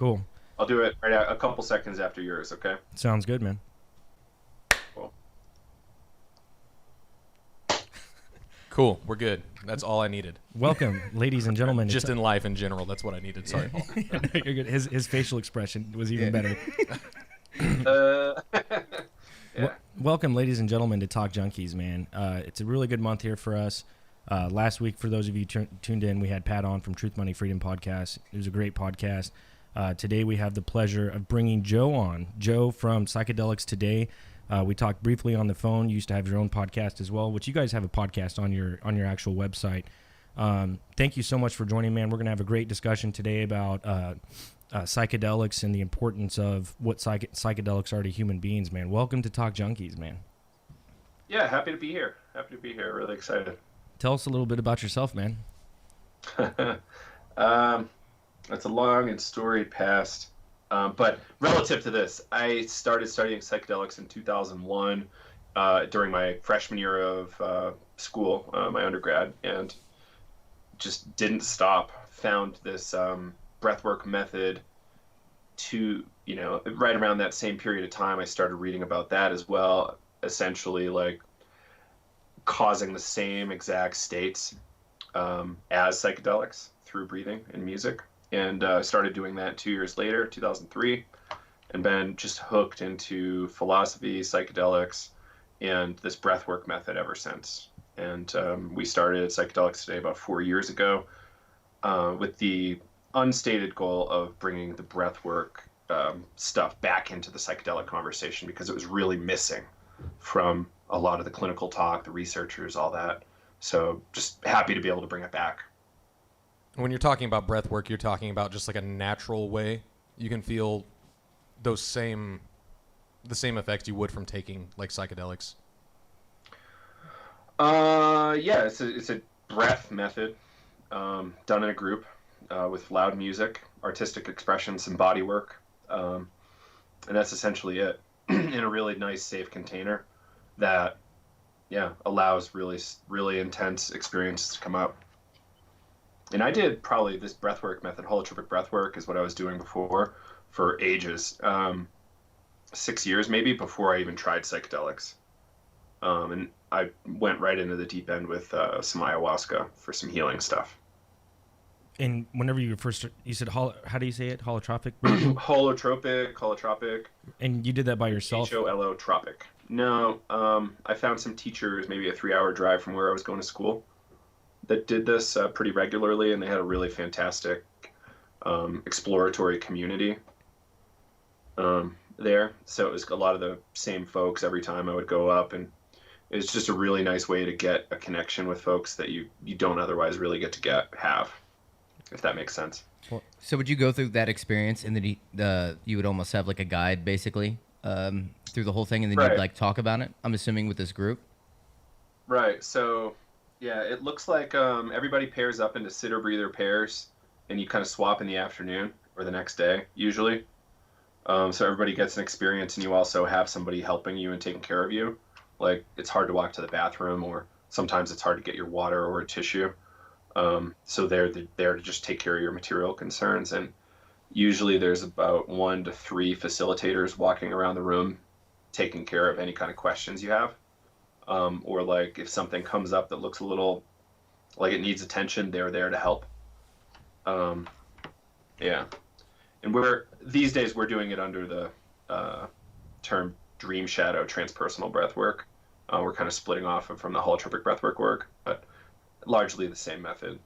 Cool. I'll do it right a couple seconds after yours, okay? Sounds good, man. Cool. Cool. We're good. That's all I needed. Welcome, ladies and gentlemen. Just in life in general, that's what I needed. Sorry, Paul. You're good. His facial expression was even better. Yeah. Welcome, ladies and gentlemen, to Talk Junkies, man. It's a really good month here for us. Last week, for those of you tuned in, we had Pat on from Truth, Money, Freedom podcast. It was a great podcast. Today, we have the pleasure of bringing Joe on. Joe from Psychedelics Today. We talked briefly on the phone. You used to have your own podcast as well, which you guys have a podcast on your actual website. Thank you so much for joining, man. We're going to have a great discussion today about psychedelics and the importance of what psychedelics are to human beings, man. Welcome to Talk Junkies, man. Yeah, happy to be here. Really excited. Tell us a little bit about yourself, man. It's a long and storied past. But relative to this, I started studying psychedelics in 2001 during my freshman year of school, my undergrad, and just didn't stop. Found this breathwork method to, right around that same period of time, I started reading about that as well, essentially like causing the same exact states as psychedelics through breathing and music. And I started doing that 2 years later, 2003, and been just hooked into philosophy, psychedelics, and this breathwork method ever since. And we started Psychedelics Today about 4 years ago with the unstated goal of bringing the breathwork stuff back into the psychedelic conversation because it was really missing from a lot of the clinical talk, the researchers, all that. So just happy to be able to bring it back. When you're talking about breath work, you're talking about just like a natural way you can feel the same effects you would from taking like psychedelics. Yeah, it's a breath method done in a group with loud music, artistic expression, some body work, and that's essentially it in a really nice, safe container that, allows really intense experiences to come out. And I did probably this breathwork method, holotropic breathwork is what I was doing before for ages, 6 years maybe before I even tried psychedelics. And I went right into the deep end with some ayahuasca for some healing stuff. And whenever you said, how do you say it? Holotropic? Holotropic. And you did that by yourself? Holotropic. No, I found some teachers, maybe a 3-hour drive from where I was going to school, that did this pretty regularly, and they had a really fantastic exploratory community there. So it was a lot of the same folks every time I would go up, and it's just a really nice way to get a connection with folks that you don't otherwise really get to have, if that makes sense. So would you go through that experience, and then you would almost have like a guide, basically, through the whole thing, and then you'd like talk about it, I'm assuming, with this group? Right. So yeah, it looks like everybody pairs up into sitter breather pairs, and you kind of swap in the afternoon or the next day, usually. So everybody gets an experience, and you also have somebody helping you and taking care of you. Like, it's hard to walk to the bathroom, or sometimes it's hard to get your water or a tissue. So they're there to just take care of your material concerns. And usually there's about 1 to 3 facilitators walking around the room taking care of any kind of questions you have. Or like if something comes up that looks a little like it needs attention, they're there to help. Yeah. And these days we're doing it under the term dream shadow transpersonal breath work. We're kind of splitting off from the holotropic breathwork work, but largely the same method.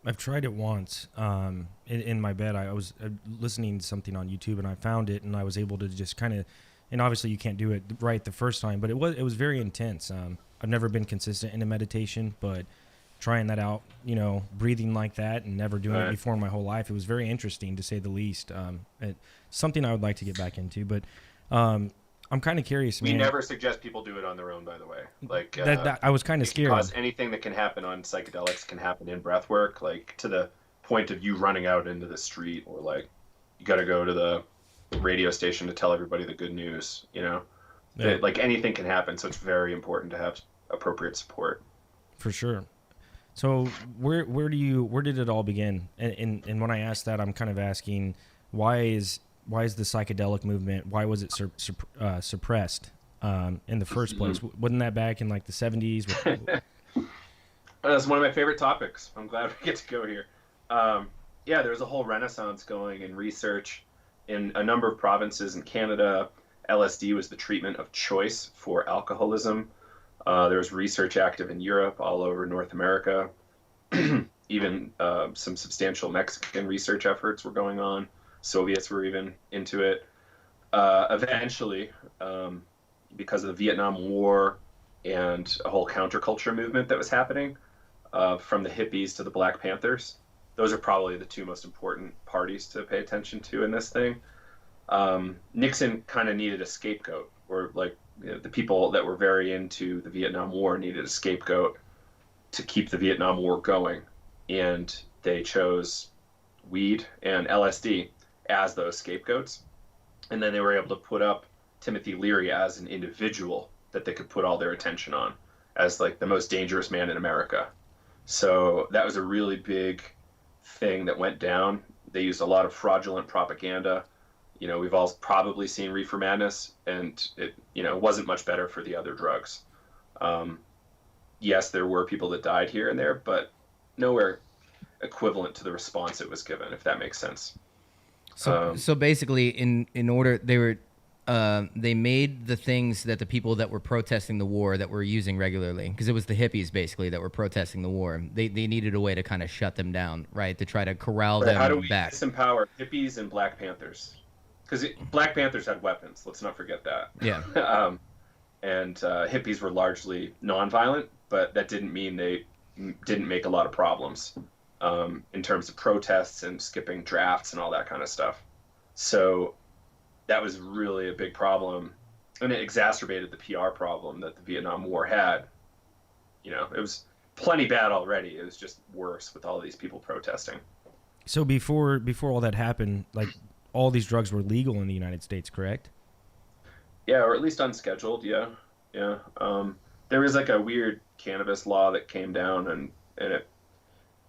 I've tried it once in my bed. I was listening to something on YouTube, and I found it, and I was able to just kind of, and obviously you can't do it right the first time, but it was very intense. I've never been consistent in a meditation, but trying that out, breathing like that and never doing it before in my whole life, it was very interesting to say the least. It's something I would like to get back into, but I'm kind of curious, man. We never suggest people do it on their own, by the way. Like that I was kind of scared. Because anything that can happen on psychedelics can happen in breath work, like to the point of you running out into the street, or like you got to go to the radio station to tell everybody the good news. Yeah. Like anything can happen, so it's very important to have appropriate support. For sure. So where did it all begin? And when I ask that, I'm kind of asking, why is the psychedelic movement, why was it suppressed in the first place? Wasn't that back in like the 70s? That's one of my favorite topics. I'm glad we get to go here. Yeah, there's a whole renaissance going in research in a number of provinces in Canada. LSD was the treatment of choice for alcoholism. There was research active in Europe, all over North America. Even some substantial Mexican research efforts were going on. Soviets were even into it. Eventually, because of the Vietnam War and a whole counterculture movement that was happening, from the hippies to the Black Panthers, those are probably the two most important parties to pay attention to in this thing. Nixon kind of needed a scapegoat, or like, you know, the people that were very into the Vietnam War needed a scapegoat to keep the Vietnam War going, and they chose weed and LSD as those scapegoats. And then they were able to put up Timothy Leary as an individual that they could put all their attention on as like the most dangerous man in America. So that was a really big thing that went down. They used a lot of fraudulent propaganda. You know, we've all probably seen Reefer Madness, and it, you know, wasn't much better for the other drugs. Yes, there were people that died here and there, but nowhere equivalent to the response it was given, if that makes sense. So basically, in order, they made the things that the people that were protesting the war that were using regularly, because it was the hippies basically that were protesting the war. They needed a way to kind of shut them down, right? To try to corral them back. How do we disempower hippies and Black Panthers? Because Black Panthers had weapons. Let's not forget that. Yeah. And hippies were largely nonviolent, but that didn't mean they didn't make a lot of problems in terms of protests and skipping drafts and all that kind of stuff. So that was really a big problem, and it exacerbated the PR problem that the Vietnam War had. You know, it was plenty bad already. It was just worse with all of these people protesting. So before all that happened, like, all these drugs were legal in the United States, correct? Yeah, or at least unscheduled. Yeah. There was like a weird cannabis law that came down, and it,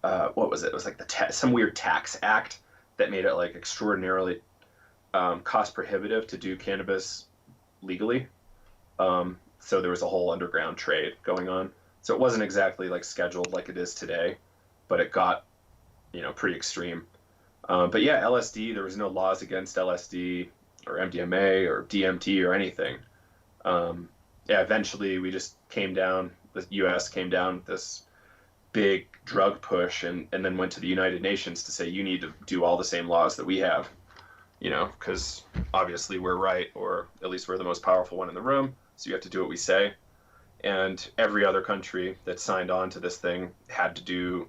what was it? It was like some weird tax act that made it like extraordinarily cost prohibitive to do cannabis legally. So there was a whole underground trade going on. So it wasn't exactly like scheduled like it is today, but it got, you know, pretty extreme. But yeah, LSD, there was no laws against LSD or MDMA or DMT or anything. Yeah, eventually we just the U.S. came down with this big drug push, and then went to the United Nations to say, you need to do all the same laws that we have, you know, because obviously we're right, or at least we're the most powerful one in the room, so you have to do what we say. And every other country that signed on to this thing had to do,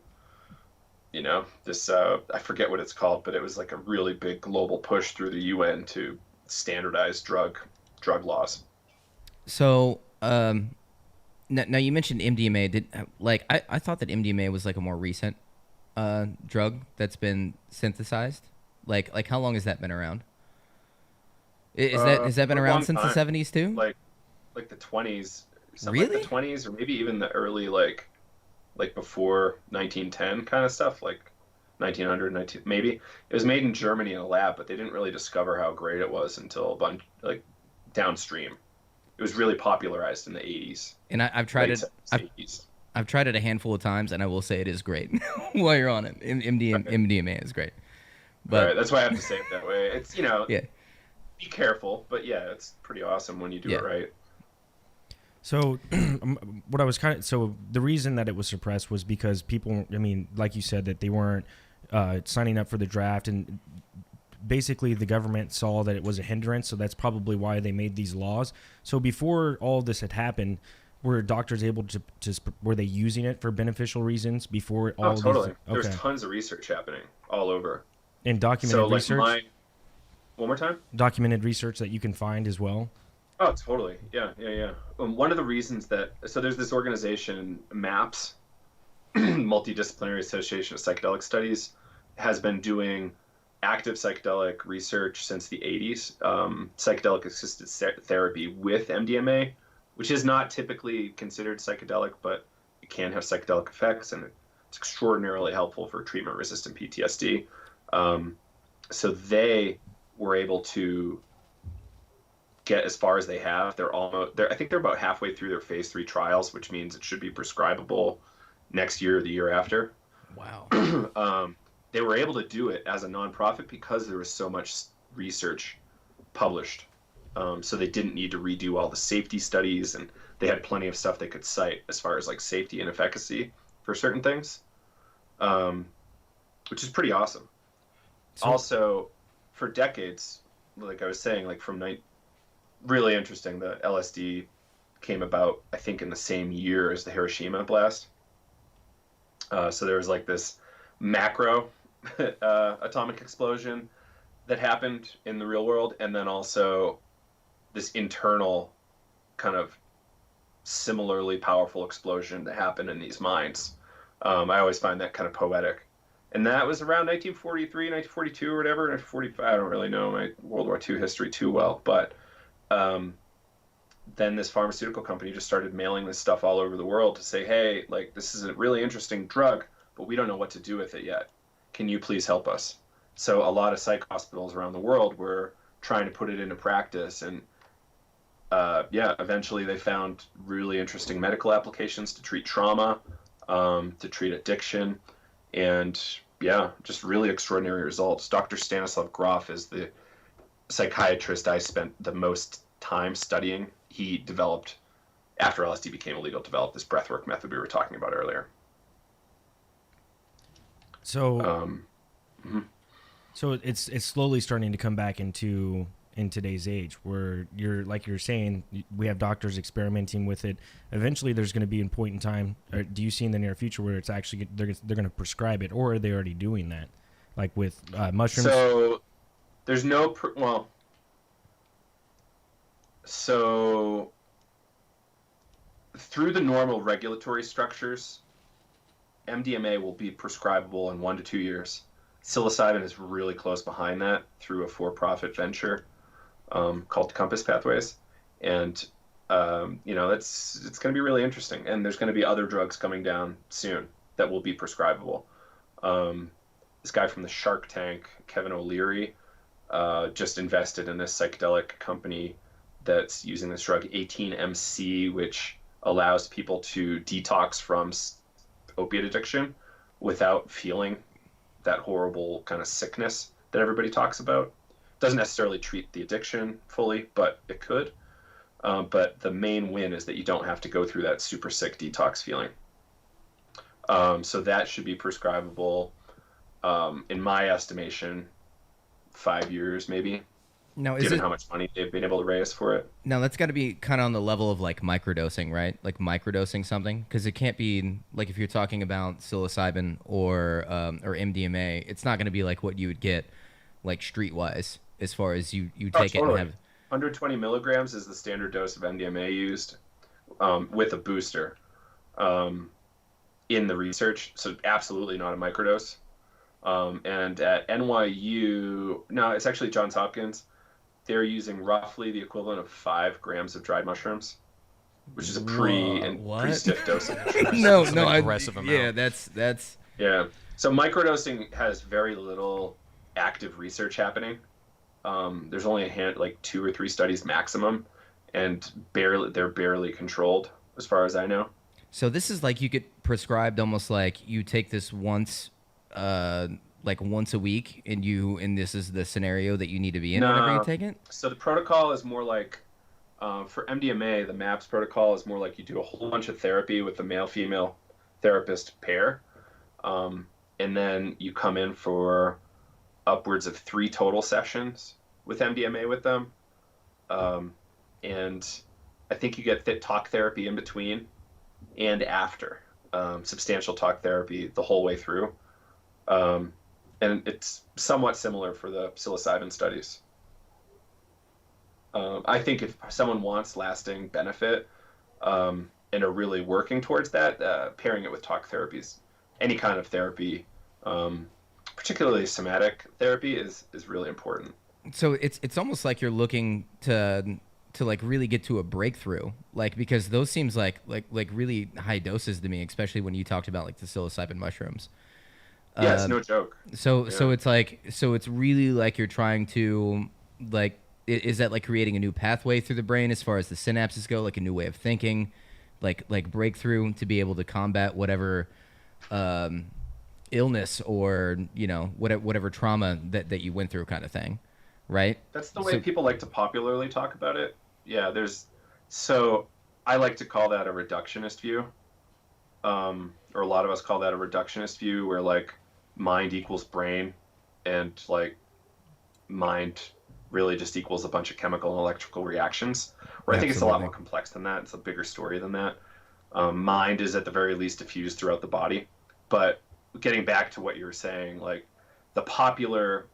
you know, this, I forget what it's called, but it was like a really big global push through the UN to standardize drug laws. So, now you mentioned MDMA. I thought that MDMA was like a more recent drug that's been synthesized. Like how long has that been around? Has that been around since the 70s too? Like the 20s, something like the 20s, or maybe even the early like before 1910 kind of stuff, like 1900, maybe. It was made in Germany in a lab, but they didn't really discover how great it was until a bunch like downstream. It was really popularized in the 80s. And I've tried it. I've tried it a handful of times, and I will say it is great. While you're on it, MDMA is great. But right, that's why I have to say it that way. It's, you know, yeah. Be careful, but yeah, it's pretty awesome when you do it right. So so the reason that it was suppressed was because people, I mean, like you said, that they weren't signing up for the draft, and basically the government saw that it was a hindrance, so that's probably why they made these laws. So before all this had happened, were doctors able to were they using it for beneficial reasons before all Oh, totally. these? There's tons of research happening all over. And documented research? One more time? Documented research that you can find as well? Oh, totally. Yeah. One of the reasons so there's this organization, MAPS, Multidisciplinary Association of Psychedelic Studies, has been doing active psychedelic research since the 80s, psychedelic assisted therapy with MDMA, which is not typically considered psychedelic, but it can have psychedelic effects, and it's extraordinarily helpful for treatment-resistant PTSD. So they were able to get as far as they have. I think they're about halfway through their phase 3 trials, which means it should be prescribable next year or the year after. Wow. They were able to do it as a nonprofit because there was so much research published. So they didn't need to redo all the safety studies, and they had plenty of stuff they could cite as far as like safety and efficacy for certain things, which is pretty awesome. So, also, for decades, like I was saying, like really interesting, the LSD came about, I think, in the same year as the Hiroshima blast. So there was like this macro atomic explosion that happened in the real world, and then also this internal kind of similarly powerful explosion that happened in these mines. I always find that kind of poetic. And that was around 1943, 1942 or whatever, 1945. I don't really know my World War II history too well, but then this pharmaceutical company just started mailing this stuff all over the world to say, hey, like, this is a really interesting drug, but we don't know what to do with it yet. Can you please help us? So a lot of psych hospitals around the world were trying to put it into practice, and eventually they found really interesting medical applications to treat trauma, to treat addiction, and just really extraordinary results. Dr. Stanislav Grof is the psychiatrist I spent the most time studying. He developed, after LSD became illegal, developed this breathwork method we were talking about earlier. So, so it's slowly starting to come back in today's age, where you're saying, we have doctors experimenting with it. Eventually, there's going to be a point in time. Do you see in the near future where it's actually they're going to prescribe it, or are they already doing that, like with mushrooms? So there's no So through the normal regulatory structures, MDMA will be prescribable in 1 to 2 years. Psilocybin is really close behind that through a for-profit venture called Compass Pathways. And, it's going to be really interesting. And there's going to be other drugs coming down soon that will be prescribable. This guy from the Shark Tank, Kevin O'Leary, just invested in this psychedelic company that's using this drug 18MC, which allows people to detox from opiate addiction without feeling that horrible kind of sickness that everybody talks about. Doesn't necessarily treat the addiction fully, but it could. But the main win is that you don't have to go through that super sick detox feeling. So that should be prescribable, in my estimation, 5 years maybe. Now, given how much money they've been able to raise for it. Now, that's got to be kind of on the level of like microdosing, right? Like microdosing something, because it can't be like, if you're talking about psilocybin or MDMA, it's not going to be like what you would get like streetwise as far as you take totally. it and have 120 milligrams is the standard dose of MDMA used with a booster in the research. So absolutely not a microdose. And at NYU, no, it's actually Johns Hopkins. They're using roughly the equivalent of 5 grams of dried mushrooms, which is a pretty stiff dosage. No, aggressive amount. Yeah, that's. Yeah. So microdosing has very little active research happening. There's only like 2 or 3 studies maximum, and they're barely controlled as far as I know. So this is like you get prescribed almost like you take this once a week, and this is the scenario that you need to be in whenever you take it? So the protocol is more like, for MDMA, the MAPS protocol is more like you do a whole bunch of therapy with the male-female therapist pair, and then you come in for upwards of 3 total sessions with MDMA with them, and I think you get talk therapy in between and after, substantial talk therapy the whole way through. And it's somewhat similar for the psilocybin studies. I think if someone wants lasting benefit and are really working towards that, pairing it with talk therapies, any kind of therapy, particularly somatic therapy, is really important. So it's almost like you're looking to like really get to a breakthrough, like, because those seems like really high doses to me, especially when you talked about like the psilocybin mushrooms. Yeah, it's no joke. So Yeah. it's really like you're trying to like is that like creating a new pathway through the brain as far as the synapses go, like a new way of thinking, like breakthrough to be able to combat whatever illness or whatever trauma that you went through, kind of thing, right? That's the way people like to popularly talk about it. Yeah, so I like to call that a reductionist view. Or a lot of us call that a reductionist view, where like mind equals brain, and like mind really just equals a bunch of chemical and electrical reactions. Where I think it's a lot more complex than that. It's a bigger story than that. Mind is at the very least diffused throughout the body. But getting back to what you were saying, like the popular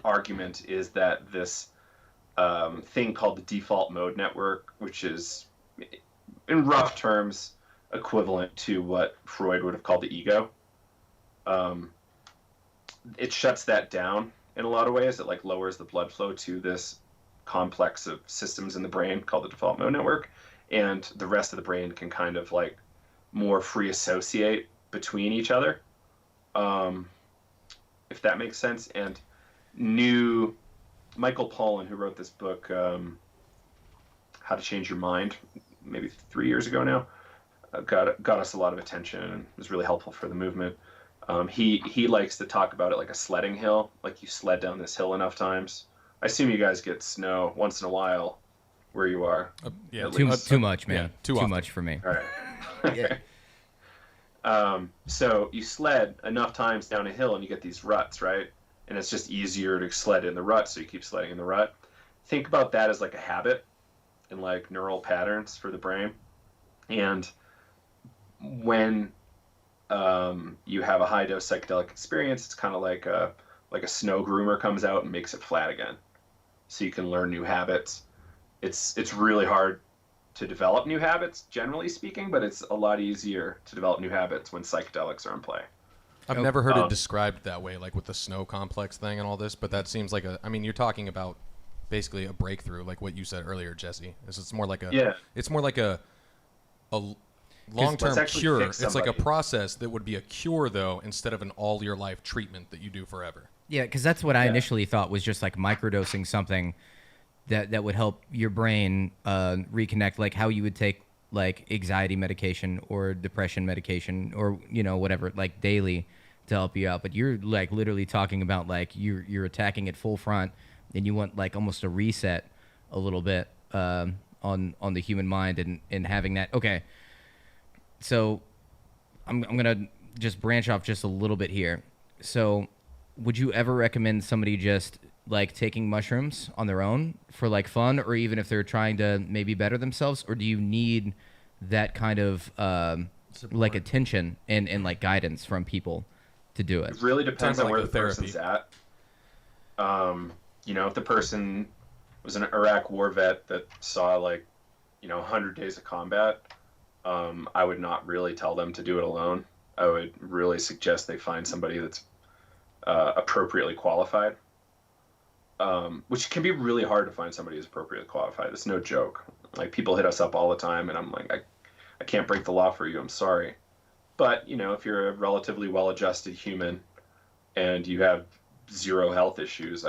argument is that this thing called the default mode network, which is in rough terms equivalent to what Freud would have called the ego. It shuts that down in a lot of ways. It like lowers the blood flow to this complex of systems in the brain called the default mode network, and the rest of the brain can kind of like more free associate between each other, if that makes sense. And Michael Pollan, who wrote this book, How to Change Your Mind, maybe 3 years ago now, got us a lot of attention and was really helpful for the movement. He likes to talk about it like a sledding hill, like you sled down this hill enough times. I assume you guys get snow once in a while where you are. Yeah, too much, man. Yeah, too much for me. All right. Yeah. So you sled enough times down a hill and you get these ruts, right? And it's just easier to sled in the rut, so you keep sledding in the rut. Think about that as like a habit and like neural patterns for the brain. And when you have a high dose psychedelic experience, it's kind of like a snow groomer comes out and makes it flat again, so you can learn new habits. It's really hard to develop new habits, generally speaking, but it's a lot easier to develop new habits when psychedelics are in play. I've never heard it described that way, like with the snow complex thing and all this, but that seems like you're talking about basically a breakthrough, like what you said earlier, Jesse. It's more like a long-term cure. It's like a process that would be a cure, though, instead of an all-your-life treatment that you do forever. Yeah, because that's what I initially thought was just like microdosing something that would help your brain reconnect, like how you would take like anxiety medication or depression medication or whatever, like daily to help you out. But you're like literally talking about like you're attacking it full front, and you want like almost a reset a little bit on the human mind and having that. Okay. So I'm going to just branch off just a little bit here. So would you ever recommend somebody just like taking mushrooms on their own for like fun, or even if they're trying to maybe better themselves, or do you need that kind of like attention and like guidance from people to do it? It really depends on like where the therapy. person's at. If the person was an Iraq war vet that saw 100 days of combat, I would not really tell them to do it alone. I would really suggest they find somebody that's appropriately qualified, which can be really hard to find somebody who's appropriately qualified. It's no joke. Like, people hit us up all the time, and I'm like, I can't break the law for you. I'm sorry. But, if you're a relatively well-adjusted human and you have zero health issues,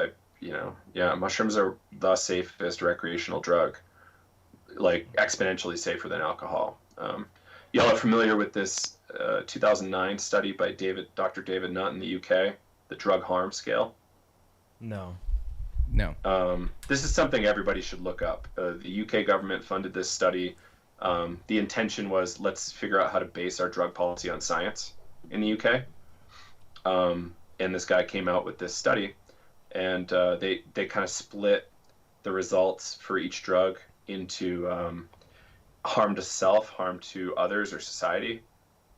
mushrooms are the safest recreational drug, like exponentially safer than alcohol. Y'all are familiar with this 2009 study by Dr. David Nutt in the UK, the drug harm scale? No. This is something everybody should look up. The UK government funded this study. The intention was, let's figure out how to base our drug policy on science in the UK. And this guy came out with this study, and they kind of split the results for each drug into harm to self, harm to others or society.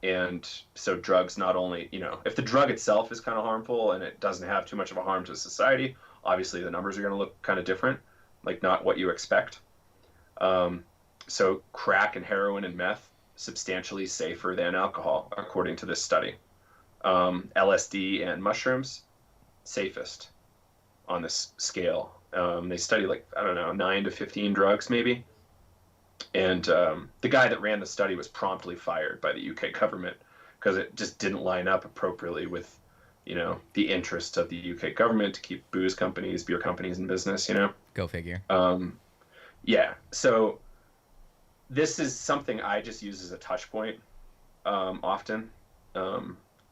And so drugs not only, if the drug itself is kind of harmful and it doesn't have too much of a harm to society, obviously the numbers are going to look kind of different, like not what you expect. So crack and heroin and meth, substantially safer than alcohol, according to this study. LSD and mushrooms, safest on this scale. They study 9 to 15 drugs maybe. And the guy that ran the study was promptly fired by the UK government because it just didn't line up appropriately with the interest of the UK government to keep beer companies in business, Go figure. Yeah. So this is something I just use as a touch point often.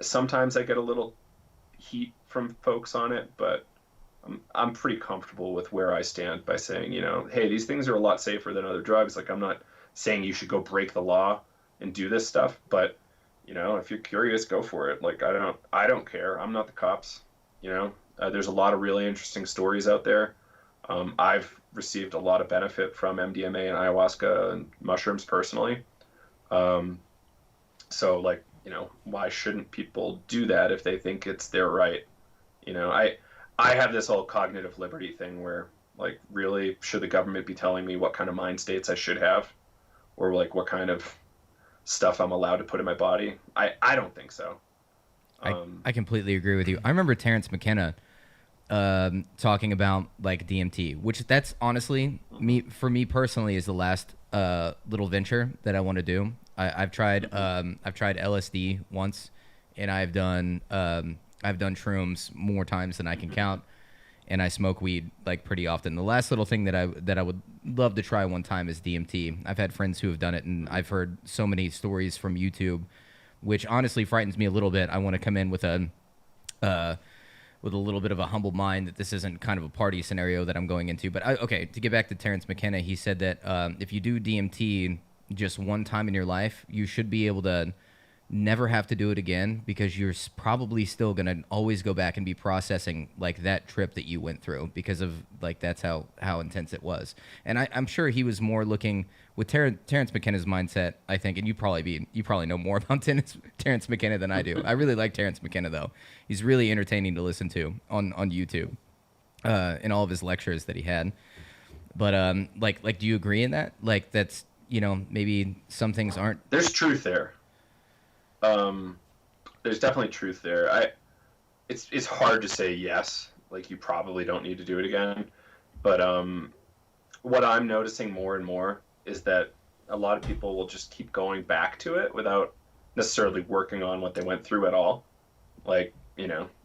Sometimes I get a little heat from folks on it, but I'm pretty comfortable with where I stand by saying, hey, these things are a lot safer than other drugs. Like, I'm not saying you should go break the law and do this stuff, but if you're curious, go for it. Like, I don't care. I'm not the cops. There's a lot of really interesting stories out there. I've received a lot of benefit from MDMA and ayahuasca and mushrooms personally. So like, why shouldn't people do that if they think it's their right? I have this whole cognitive liberty thing where, like, really, should the government be telling me what kind of mind states I should have, or like what kind of stuff I'm allowed to put in my body? I don't think so. I completely agree with you. I remember Terrence McKenna talking about like DMT, which that's honestly for me personally is the last little venture that I want to do. I've tried LSD once, and I've done shrooms more times than I can count, and I smoke weed like pretty often. The last little thing that I would love to try one time is DMT. I've had friends who have done it, and I've heard so many stories from YouTube, which honestly frightens me a little bit. I want to come in with a little bit of a humble mind that this isn't kind of a party scenario that I'm going into. But to get back to Terrence McKenna, he said that if you do DMT just one time in your life, you should be able to never have to do it again, because you're probably still going to always go back and be processing like that trip that you went through, because of like that's how intense it was. And I'm sure he was more looking with Terrence McKenna's mindset, I think, and you probably know more about Terrence McKenna than I do. I really like Terrence McKenna though. He's really entertaining to listen to on YouTube in all of his lectures that he had. But like do you agree in that? Like that's, maybe some things aren't. There's truth there. There's definitely truth there. It's hard to say yes, like you probably don't need to do it again. But what I'm noticing more and more is that a lot of people will just keep going back to it without necessarily working on what they went through at all. Like,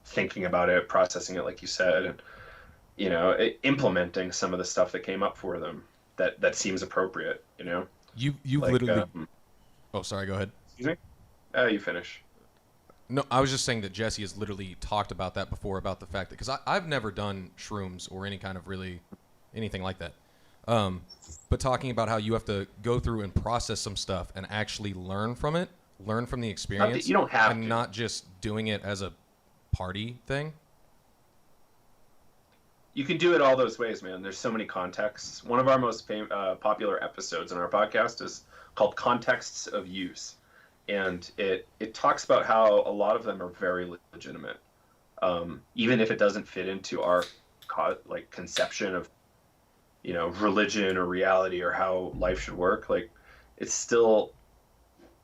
thinking about it, processing it, like you said, and, implementing some of the stuff that came up for them that seems appropriate, You like, literally... Oh, sorry, go ahead. Excuse me? You finish. No, I was just saying that Jesse has literally talked about that before, about the fact that, because I've never done shrooms or any kind of really anything like that. But talking about how you have to go through and process some stuff and actually learn from it, learn from the experience. You don't have and to. Not just doing it as a party thing. You can do it all those ways, man. There's so many contexts. One of our most popular episodes in our podcast is called Contexts of Use. And it talks about how a lot of them are very legitimate. Even if it doesn't fit into our conception of, religion or reality or how life should work, like it's still,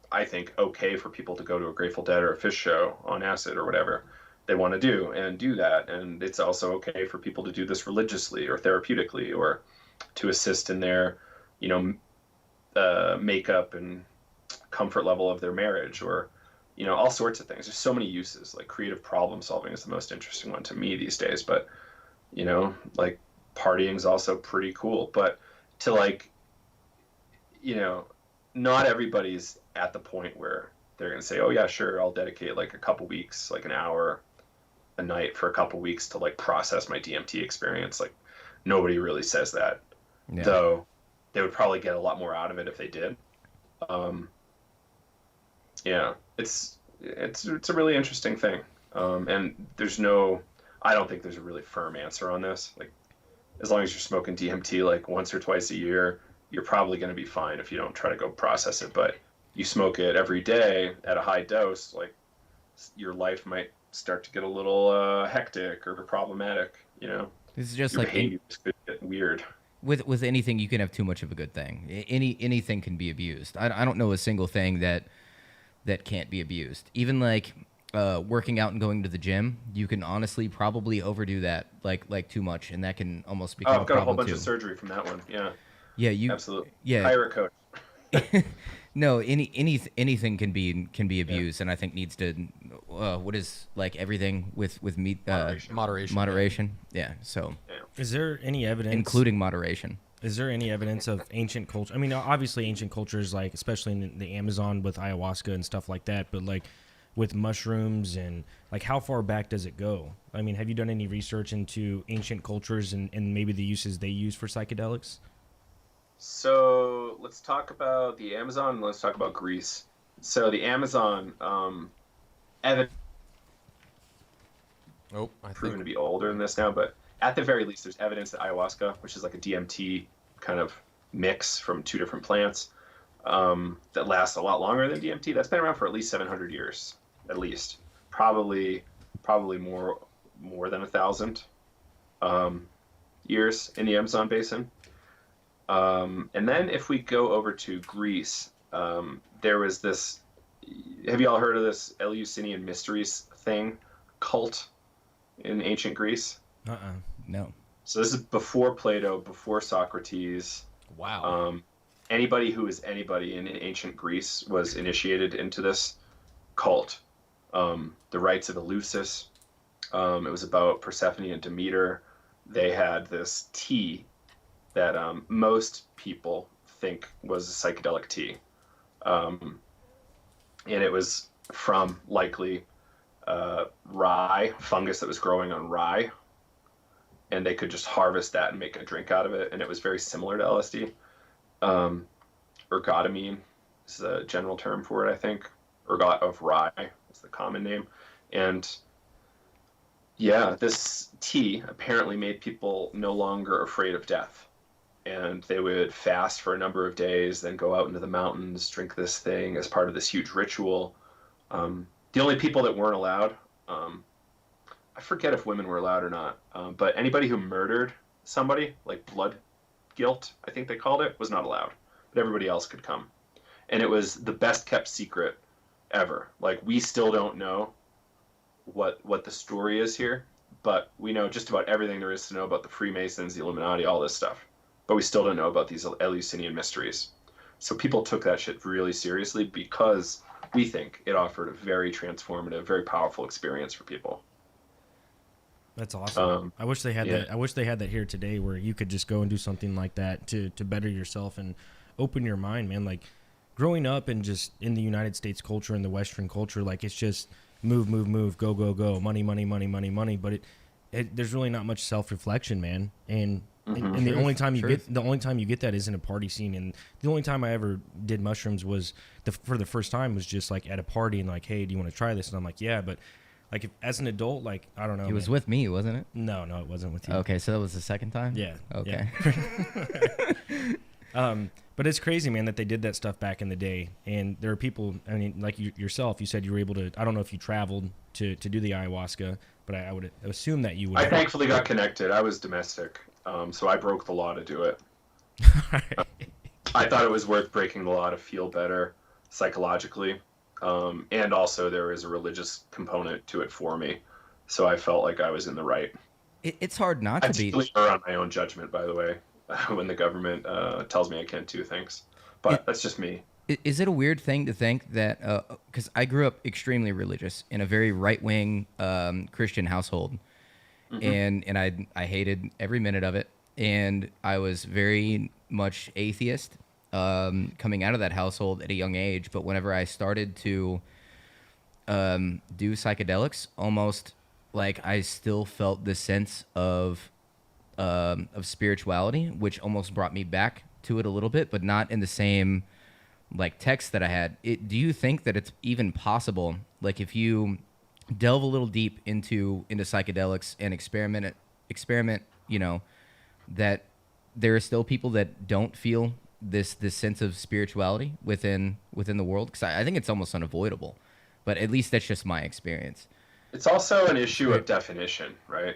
I think, okay for people to go to a Grateful Dead or a Fish show on acid or whatever they want to do and do that. And it's also okay for people to do this religiously or therapeutically or to assist in their, makeup and comfort level of their marriage, or all sorts of things. There's so many uses. Like creative problem solving is the most interesting one to me these days, but like partying is also pretty cool. But to not everybody's at the point where they're going to say, oh yeah, sure, I'll dedicate like a couple weeks, like an hour a night for a couple weeks to like process my DMT experience. Like nobody really says that. Yeah. Though they would probably get a lot more out of it if they did. Yeah, it's a really interesting thing. And I don't think there's a really firm answer on this. Like, as long as you're smoking DMT like once or twice a year, you're probably going to be fine if you don't try to go process it. But you smoke it every day at a high dose, like your life might start to get a little hectic or problematic. This is just your like behaviors could get weird. With anything, you can have too much of a good thing. Anything can be abused. I don't know a single thing that can't be abused. Even like working out and going to the gym, you can honestly probably overdo that like too much, and that can almost become a problem too. I've got a whole bunch of surgery from that one. Yeah. Yeah, absolutely. Yeah. Hire a coach. No, anything can be abused, and I think needs to. What is like everything with meat? Moderation. Yeah. So. Is there any evidence, including moderation? Is there any evidence of ancient culture? I mean, obviously, ancient cultures, like especially in the Amazon with ayahuasca and stuff like that. But like with mushrooms and like, how far back does it go? I mean, have you done any research into ancient cultures and maybe the uses they use for psychedelics? So let's talk about the Amazon and let's talk about Greece. So the Amazon, evidence proven to be older than this now, but at the very least, there's evidence that ayahuasca, which is like a DMT kind of mix from two different plants, that lasts a lot longer than DMT. That's been around for at least 700 years, at least. Probably more than 1,000 years in the Amazon basin. And then if we go over to Greece, there was this, have you all heard of this Eleusinian Mysteries thing, cult in ancient Greece? No. So this is before Plato, before Socrates. Wow. Anybody who is anybody in ancient Greece was initiated into this cult. The rites of Eleusis. It was about Persephone and Demeter. They had this tea that most people think was a psychedelic tea. And it was from likely rye, fungus that was growing on rye. And they could just harvest that and make a drink out of it. And it was very similar to LSD. Ergotamine is the general term for it, I think. Ergot of rye is the common name. And yeah, this tea apparently made people no longer afraid of death. And they would fast for a number of days, then go out into the mountains, drink this thing as part of this huge ritual. The only people that weren't allowed, I forget if women were allowed or not, but anybody who murdered somebody, like blood guilt, I think they called it, was not allowed. But everybody else could come. And it was the best kept secret ever. Like, we still don't know what the story is here, but we know just about everything there is to know about the Freemasons, the Illuminati, all this stuff. But we still don't know about these Eleusinian mysteries. So people took that shit really seriously because we think it offered a very transformative, very powerful experience for people. That's awesome. I wish they had that. I wish they had that here today, where you could just go and do something like that to better yourself and open your mind, man. Like, growing up and just in the United States culture and the Western culture, like, it's just move, go, money, money. But there's really not much self-reflection, man. And the only time you get that is in a party scene. And the only time I ever did mushrooms was for the first time was just like at a party and like, hey, do you want to try this? And I'm like, yeah, but like, as an adult, like, I don't know. It was with me, wasn't it? No, it wasn't with you. Okay, so that was the second time? Yeah. Okay. Yeah. But it's crazy, man, that they did that stuff back in the day. And there are people, I mean, like yourself, you said you were able to, I don't know if you traveled to do the ayahuasca, but I would assume that you would. I thankfully got connected. I was domestic, so I broke the law to do it. I thought it was worth breaking the law to feel better psychologically. And also there is a religious component to it for me. So I felt like I was in the right. It's hard not to be. I deeply err on my own judgment, by the way, when the government tells me I can't do things. But that's just me. Is it a weird thing to think that, because I grew up extremely religious in a very right-wing Christian household, and I hated every minute of it, and I was very much atheist coming out of that household at a young age. But whenever I started to do psychedelics, almost like I still felt this sense of spirituality, which almost brought me back to it a little bit, but not in the same like text that I had. Do you think that it's even possible, like if you delve a little deep into psychedelics and experiment, you know, that there are still people that don't feel this sense of spirituality within the world? Because I think it's almost unavoidable, but at least that's just my experience. It's also an issue of definition, right?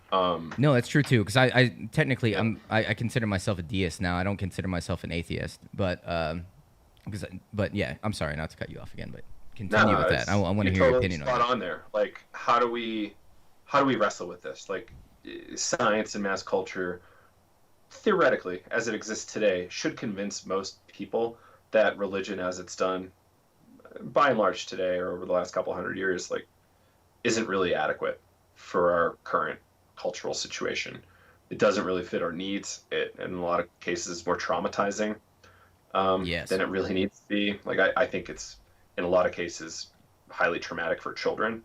No, that's true too. Because I technically I consider myself a deist now. I don't consider myself an atheist, but yeah, I'm sorry not to cut you off again, but continue with that. I want to hear your opinion on that. On there, like how do we wrestle with this? Like, science and mass culture, theoretically, as it exists today, should convince most people that religion, as it's done by and large today or over the last couple hundred years, like, isn't really adequate for our current cultural situation. It doesn't really fit our needs. It, in a lot of cases, more traumatizing Yes. than it really needs to be. Like, I think it's, in a lot of cases, highly traumatic for children.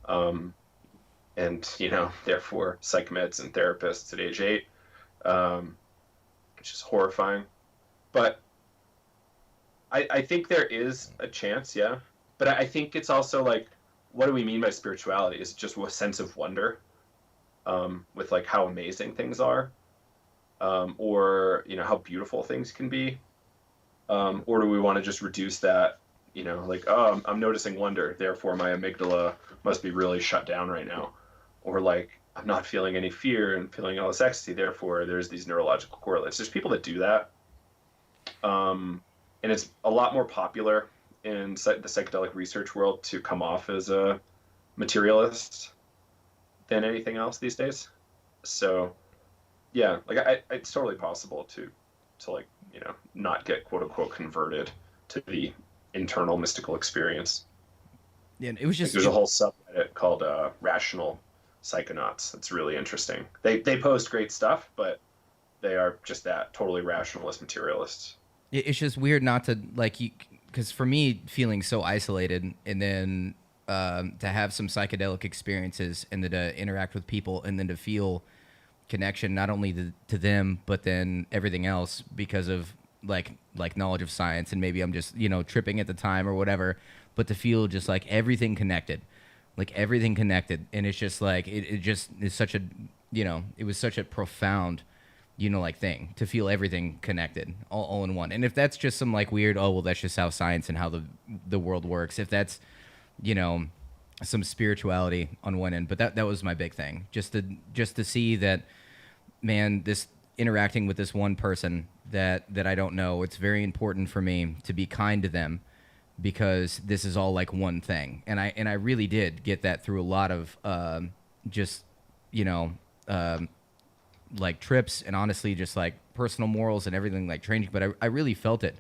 And, you know, therefore, psych meds and therapists at age 8, which is horrifying. But I think there is a chance, yeah. But I think it's also like, what do we mean by spirituality? Is it just a sense of wonder with like how amazing things are, or you know how beautiful things can be, or do we want to just reduce that? You know, like, oh, I'm noticing wonder, therefore my amygdala must be really shut down right now, or like I'm not feeling any fear and feeling all this ecstasy, therefore there's these neurological correlates. There's people that do that, and it's a lot more popular in the psychedelic research world to come off as a materialist than anything else these days. So yeah, like it's totally possible to like, you know, not get quote unquote converted to the internal mystical experience. Yeah, it was just, like, there's a whole subreddit called Rational Psychonauts. It's really interesting. They post great stuff, but they are just that, totally rationalist materialists. it's just weird not to like you, because for me, feeling so isolated, and then to have some psychedelic experiences, and then to interact with people, and then to feel connection not only to them, but then everything else because of like knowledge of science, and maybe I'm just, you know, tripping at the time or whatever, but to feel just like everything connected, and it's just like it just is such a, you know, it was such a profound, you know, like thing to feel everything connected all in one. And if that's just some like weird, oh well, that's just how science and how the world works, if that's, you know, some spirituality on one end, but that was my big thing, just to see that, man, this interacting with this one person that I don't know, it's very important for me to be kind to them, because this is all like one thing. And I really did get that through a lot of just, you know, like trips, and honestly just like personal morals and everything, like changing. But I really felt it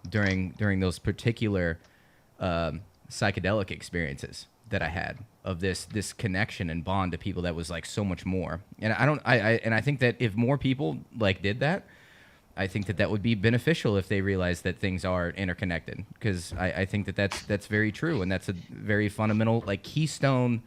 during those particular psychedelic experiences that I had, of this connection and bond to people that was like so much more. And I think that if more people like did that, I think that would be beneficial if they realize that things are interconnected, because I think that's very true, and that's a very fundamental, like keystone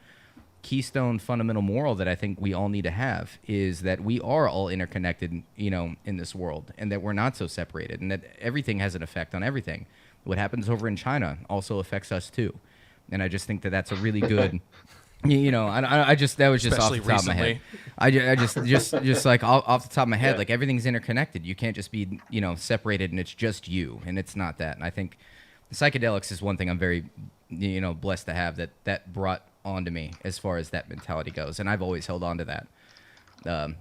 fundamental moral that I think we all need to have, is that we are all interconnected, you know, in this world, and that we're not so separated, and that everything has an effect on everything. What happens over in China also affects us too. And I just think that that's a really good, you know, I just, that was just Especially off the top recently. of my head. I just like off the top of my head, Yeah. like everything's interconnected. You can't just be, you know, separated and it's just you, and it's not that. And I think psychedelics is one thing I'm very, you know, blessed to have that brought onto me as far as that mentality goes. And I've always held on to that.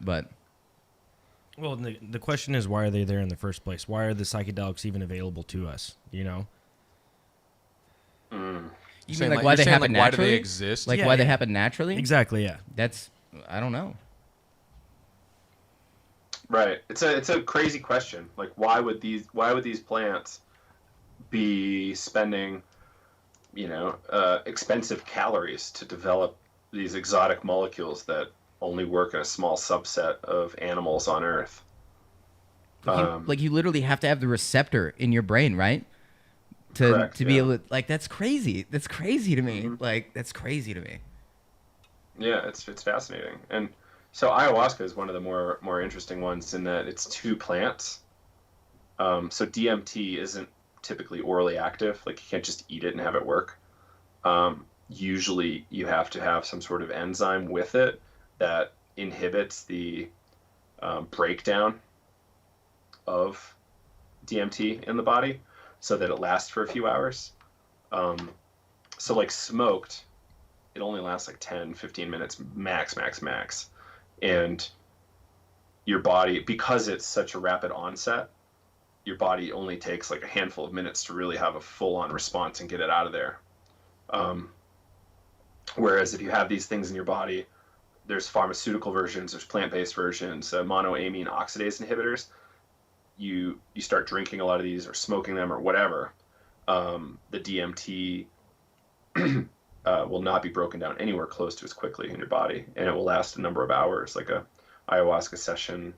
But Well, the question is, why are they there in the first place? Why are the psychedelics even available to us? You know? you Saying, mean like why you're they saying, happen like, why do naturally? they exist? Like Yeah, why they yeah. happen naturally? Exactly, yeah. That's, I don't know. Right. It's a crazy question. Like, why would these plants be spending, you know, expensive calories to develop these exotic molecules that only work in a small subset of animals on Earth? Like you literally have to have the receptor in your brain, right? Correct, To be yeah. able to, like, that's crazy. That's crazy to me. Like, that's crazy to me. Yeah, it's fascinating. And so ayahuasca is one of the more interesting ones in that it's 2 plants. So DMT isn't typically orally active. Like, you can't just eat it and have it work. Usually you have to have some sort of enzyme with it that inhibits the breakdown of DMT in the body so that it lasts for a few hours. So like smoked, it only lasts like 10, 15 minutes max. And your body, because it's such a rapid onset, your body only takes like a handful of minutes to really have a full-on response and get it out of there. Whereas if you have these things in your body, there's pharmaceutical versions, there's plant-based versions, monoamine oxidase inhibitors. you start drinking a lot of these or smoking them or whatever, the DMT will not be broken down anywhere close to as quickly in your body, and it will last a number of hours. Like a ayahuasca session,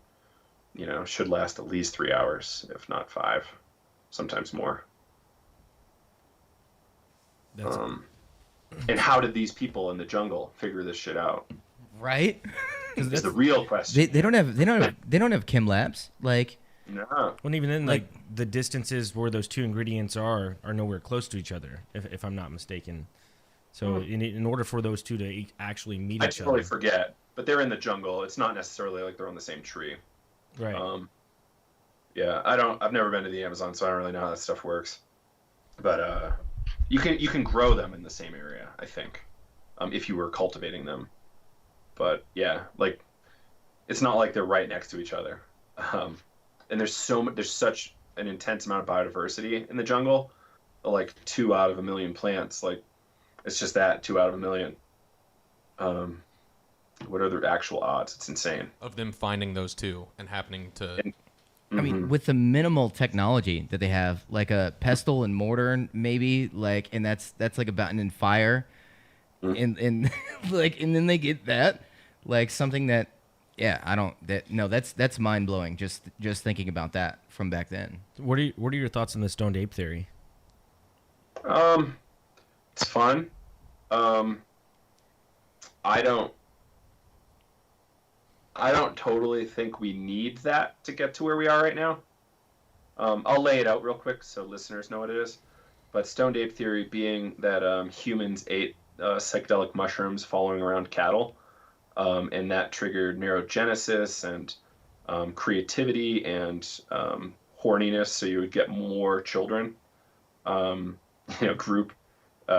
should last at least 3 hours, if not 5, sometimes more. And how did these people in the jungle figure this shit out? Right? That's the real question. They don't have chem labs. Like, no. Well, even then, like the distances where those two ingredients are nowhere close to each other, if I'm not mistaken. So in order for those two to actually meet each other, I totally forget. But they're in the jungle. It's not necessarily like they're on the same tree. Right. Yeah, I've never been to the Amazon, so I don't really know how that stuff works. But you can grow them in the same area, I think, if you were cultivating them. But yeah, like it's not like they're right next to each other. And there's such an intense amount of biodiversity in the jungle. Like 2 out of a million plants. Like it's just that 2 out of a million. What are the actual odds? It's insane. Of them finding those two and happening to... I mean, with the minimal technology that they have, like a pestle and mortar, maybe, like, and that's like a button in fire, and like, and then they get that, like something that, yeah, that's mind blowing. Just thinking about that from back then. What are your thoughts on the stoned ape theory? It's fun. I don't totally think we need that to get to where we are right now. I'll lay it out real quick so listeners know what it is. But stoned ape theory being that humans ate psychedelic mushrooms following around cattle, and that triggered neurogenesis and creativity and horniness, so you would get more children. Group.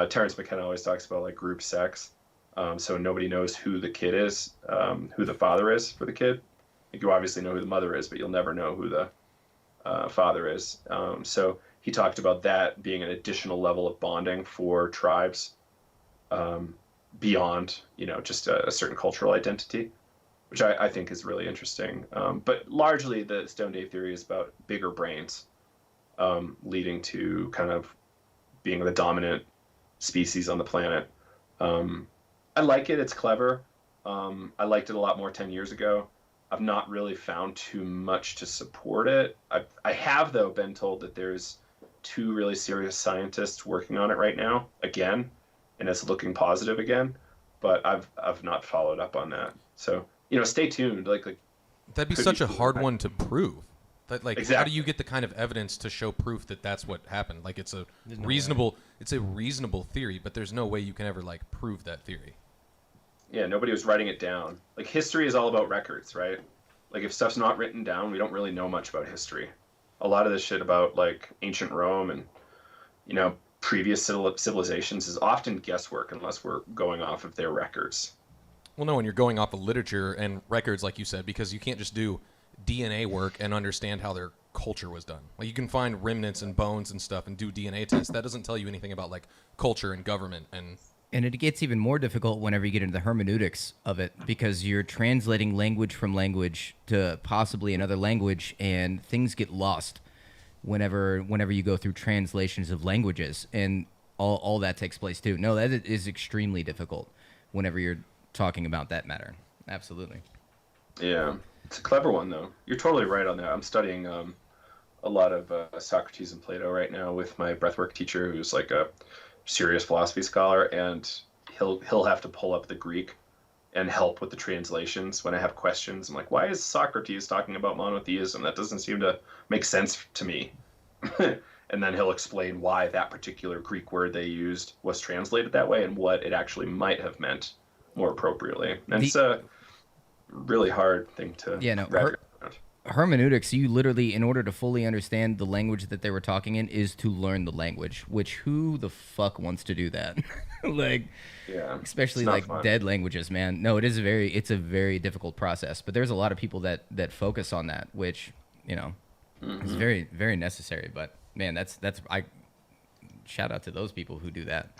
Terrence McKenna always talks about like group sex. So nobody knows who the kid is, who the father is for the kid. Like you obviously know who the mother is, but you'll never know who the father is. So he talked about that being an additional level of bonding for tribes beyond, just a certain cultural identity, which I think is really interesting. But largely the stoned ape theory is about bigger brains leading to kind of being the dominant species on the planet. I like it. It's clever. I liked it a lot more 10 years ago. I've not really found too much to support it. I have, though, been told that there's 2 really serious scientists working on it right now, again, and it's looking positive again. But I've not followed up on that. So, stay tuned. Like that'd be such a hard one to prove. Exactly. How do you get the kind of evidence to show proof that that's what happened? Like it's a reasonable theory, but there's no way you can ever like prove that theory. Yeah, nobody was writing it down. Like history is all about records, right? Like if stuff's not written down, we don't really know much about history. A lot of this shit about like ancient Rome and previous civilizations is often guesswork unless we're going off of their records. Well, no, and you're going off of literature and records, like you said, because you can't just do DNA work and understand how their culture was done. Like you can find remnants and bones and stuff and do DNA tests. That doesn't tell you anything about like culture and government and it gets even more difficult whenever you get into the hermeneutics of it, because you're translating language from language to possibly another language, and things get lost whenever you go through translations of languages, and all that takes place too. No, that is extremely difficult whenever you're talking about that matter. Absolutely. Yeah, it's a clever one though. You're totally right on that. I'm studying a lot of Socrates and Plato right now with my breathwork teacher, who's like a serious philosophy scholar, and he'll have to pull up the Greek and help with the translations when I have questions. I'm like, why is Socrates talking about monotheism? That doesn't seem to make sense to me. And then he'll explain why that particular Greek word they used was translated that way and what it actually might have meant more appropriately. And it's a really hard thing to wrap your head around. Hermeneutics, you literally, in order to fully understand the language that they were talking in, is to learn the language, which who the fuck wants to do that? Especially like fun. Dead languages, man. No, it's a very difficult process, but there's a lot of people that focus on that, which, is very, very necessary. But man, I shout out to those people who do that.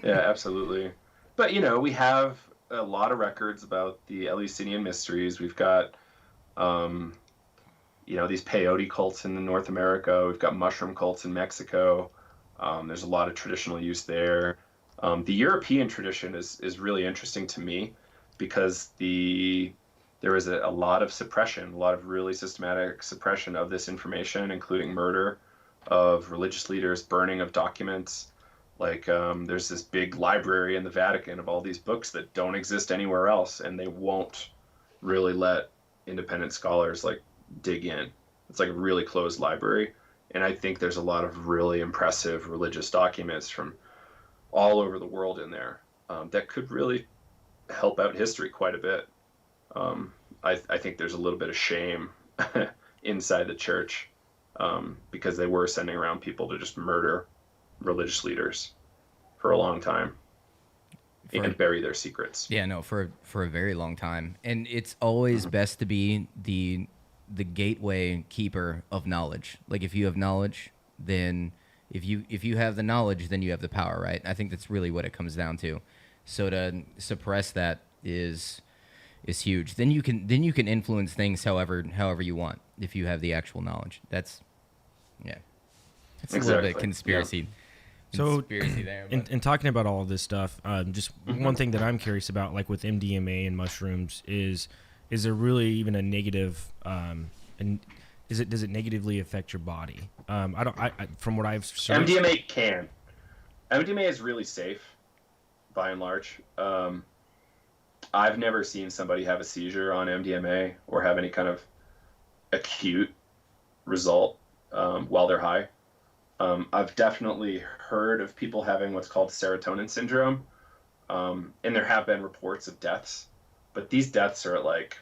Yeah, absolutely. But, we have a lot of records about the Eleusinian mysteries. We've got, these peyote cults in North America. We've got mushroom cults in Mexico. There's a lot of traditional use there. The European tradition is really interesting to me because there was a lot of suppression, a lot of really systematic suppression of this information, including murder of religious leaders, burning of documents. Like there's this big library in the Vatican of all these books that don't exist anywhere else, and they won't really let independent scholars like dig in. It's like a really closed library. And I think there's a lot of really impressive religious documents from all over the world in there that could really help out history quite a bit. I think there's a little bit of shame inside the church because they were sending around people to just murder religious leaders for a long time and bury their secrets. Yeah, no, for a very long time. And it's always best to be the gateway keeper of knowledge. Like if you have knowledge, then if you have the knowledge, then you have the power, right? I think that's really what it comes down to. So to suppress that is huge. Then you can influence things however you want if you have the actual knowledge. That's it's a little bit conspiracy. Yeah. So, in talking about all of this stuff, just one thing that I'm curious about, like with MDMA and mushrooms, is there really even a negative, and does it negatively affect your body? From what I've searched, MDMA is really safe, by and large. I've never seen somebody have a seizure on MDMA or have any kind of acute result while they're high. I've definitely heard of people having what's called serotonin syndrome, and there have been reports of deaths, but these deaths are at like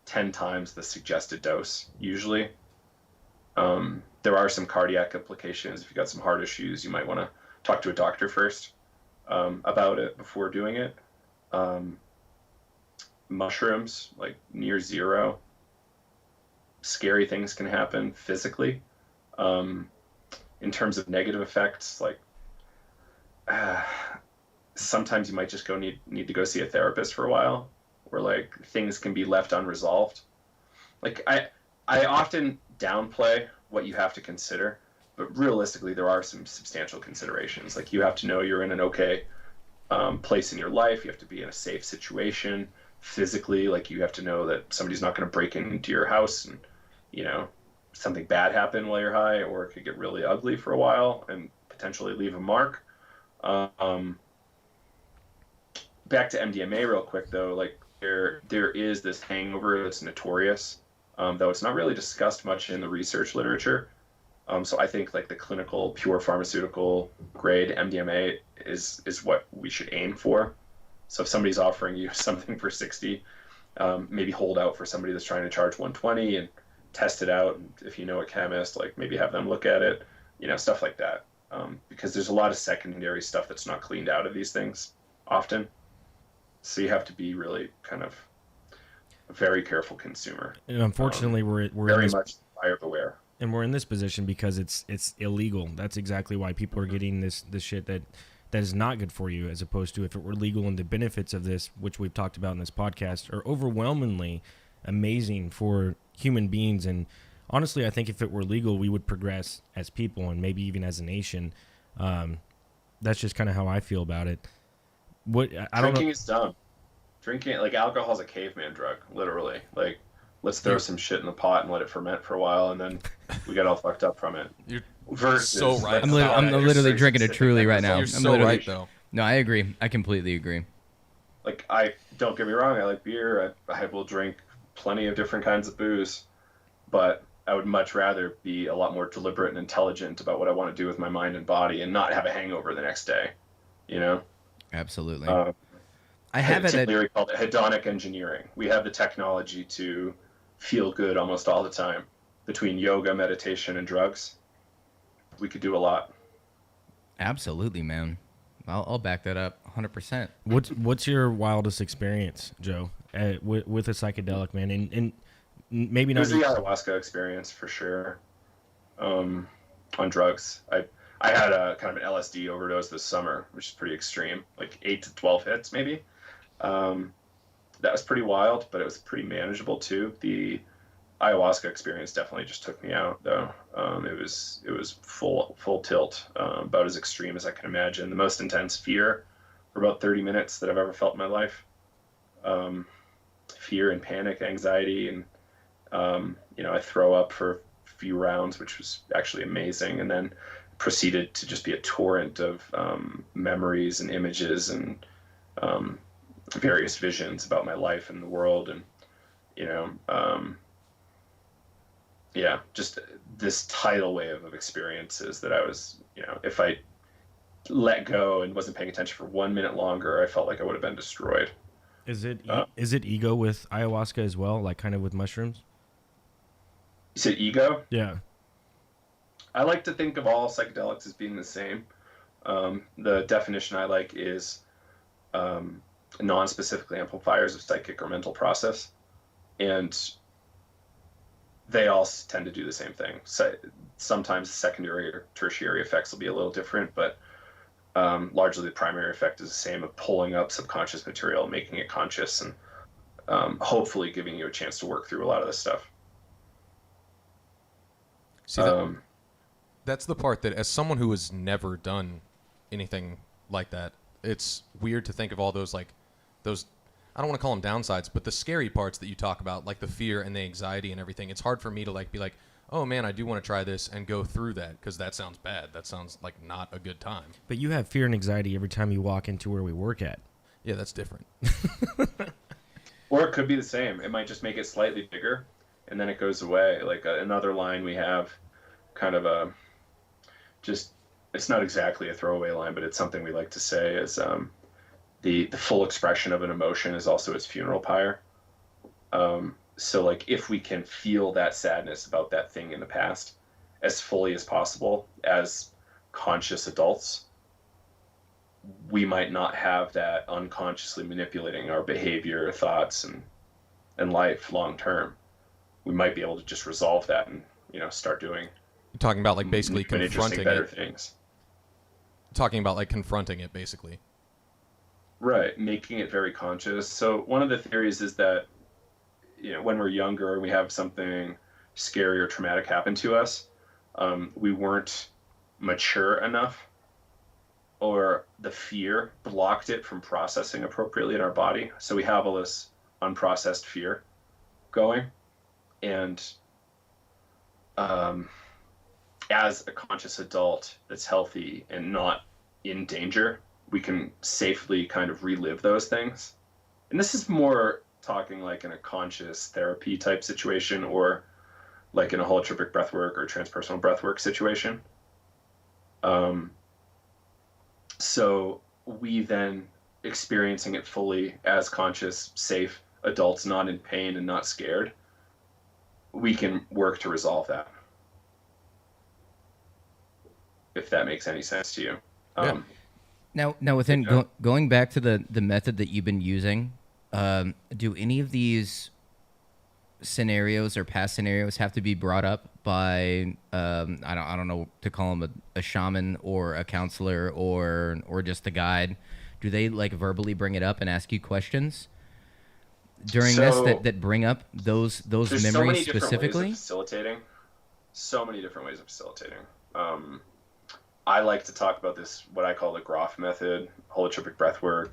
10 times the suggested dose usually. There are some cardiac implications. If you've got some heart issues, you might want to talk to a doctor first about it before doing it. Mushrooms, like near zero. Scary things can happen physically. In terms of negative effects, like sometimes you might just need to go see a therapist for a while, where like things can be left unresolved. Like I often downplay what you have to consider, but realistically there are some substantial considerations. Like you have to know you're in an okay place in your life. You have to be in a safe situation physically. Like you have to know that somebody's not going to break into your house and something bad happen while you're high, or it could get really ugly for a while and potentially leave a mark. Back to MDMA real quick though, like there is this hangover that's notorious, though it's not really discussed much in the research literature. So I think like the clinical pure pharmaceutical grade MDMA is what we should aim for. So if somebody's offering you something for 60, maybe hold out for somebody that's trying to charge 120 and test it out. And if you know a chemist, like maybe have them look at it, stuff like that. Because there's a lot of secondary stuff that's not cleaned out of these things often. So you have to be really kind of a very careful consumer. And unfortunately, we're very much buyer beware. And we're in this position because it's illegal. That's exactly why people are getting this shit that is not good for you, as opposed to if it were legal. And the benefits of this, which we've talked about in this podcast, are overwhelmingly amazing for human beings. And honestly, I think if it were legal, we would progress as people and maybe even as a nation. That's just kind of how I feel about it. Drinking is dumb. Drinking, like alcohol, is a caveman drug, literally. Like, let's throw some shit in the pot and let it ferment for a while, and then we get all fucked up from it. You're so right. I'm literally drinking a Truly right now. You're so right, though. No, I agree. I completely agree. Like, don't get me wrong, I like beer. I will drink plenty of different kinds of booze, but I would much rather be a lot more deliberate and intelligent about what I want to do with my mind and body and not have a hangover the next day, Absolutely. I have a theory called hedonic engineering. We have the technology to feel good almost all the time. Between yoga, meditation, and drugs, we could do a lot. Absolutely, man. I'll back that up 100%. What's your wildest experience, Joe, with a psychedelic, man? And maybe not. It was the ayahuasca experience for sure. On drugs, I had a kind of an LSD overdose this summer, which is pretty extreme, like 8 to 12 hits maybe. That was pretty wild, but it was pretty manageable too. ayahuasca experience definitely just took me out, though. It was full tilt, about as extreme as I can imagine. The most intense fear for about 30 minutes that I've ever felt in my life. Fear and panic, anxiety, and I throw up for a few rounds, which was actually amazing, and then proceeded to just be a torrent of memories and images and various visions about my life and the world, and just this tidal wave of experiences that I was, if I let go and wasn't paying attention for 1 minute longer, I felt like I would have been destroyed. Is it ego with ayahuasca as well, like kind of with mushrooms? You said ego? Yeah. I like to think of all psychedelics as being the same. The definition I like is non-specific amplifiers of psychic or mental process. And they all tend to do the same thing. So sometimes secondary or tertiary effects will be a little different, but largely the primary effect is the same, of pulling up subconscious material, making it conscious, and hopefully giving you a chance to work through a lot of this stuff. See, that's the part that, as someone who has never done anything like that, it's weird to think of all those, I don't want to call them downsides, but the scary parts that you talk about, like the fear and the anxiety and everything. It's hard for me to be like, oh man, I do want to try this and go through that, because that sounds bad. That sounds like not a good time. But you have fear and anxiety every time you walk into where we work at. Yeah, that's different. Or it could be the same. It might just make it slightly bigger, and then it goes away. Like another line we have, kind of it's not exactly a throwaway line, but it's something we like to say, is the full expression of an emotion is also its funeral pyre. So like, if we can feel that sadness about that thing in the past as fully as possible as conscious adults, we might not have that unconsciously manipulating our behavior, thoughts, and life long term. We might be able to just resolve that and start doing. You're talking about basically confronting better it. Things. Talking about confronting it, basically. Right, making it very conscious. So one of the theories is that when we're younger and we have something scary or traumatic happen to us, we weren't mature enough, or the fear blocked it from processing appropriately in our body. So we have all this unprocessed fear going, and as a conscious adult that's healthy and not in danger, we can safely kind of relive those things. And this is more talking in a conscious therapy type situation, or in a holotropic breathwork or transpersonal breathwork situation. So we then experiencing it fully as conscious, safe adults, not in pain and not scared, we can work to resolve that. If that makes any sense to you. Yeah. Now within going back to the method that you've been using, do any of these scenarios or past scenarios have to be brought up by I don't know to call them a shaman or a counselor or just a guide? Do they verbally bring it up and ask you questions during this that bring up those memories specifically? So many different ways of facilitating. I like to talk about this, what I call the Groff method, holotropic breathwork,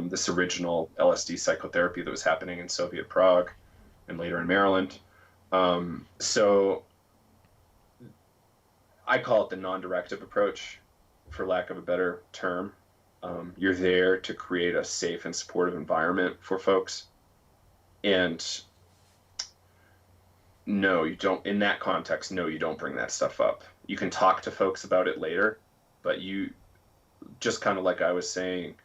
this original LSD psychotherapy that was happening in Soviet Prague and later in Maryland. So I call it the non-directive approach, for lack of a better term. You're there to create a safe and supportive environment for folks. And no, you don't, in that context, no, you don't bring that stuff up. You can talk to folks about it later, but you just kind of, like I was saying,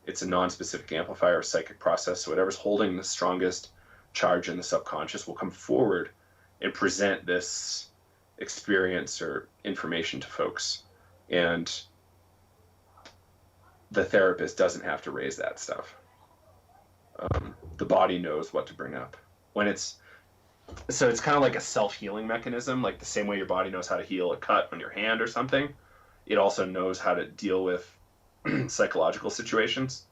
it's a non-specific amplifier or psychic process. So whatever's holding the strongest charge in the subconscious will come forward and present this experience or information to folks. And the therapist doesn't have to raise that stuff. The body knows what to bring up. So it's kind of like a self-healing mechanism, like the same way your body knows how to heal a cut on your hand or something. It also knows how to deal with psychological situations.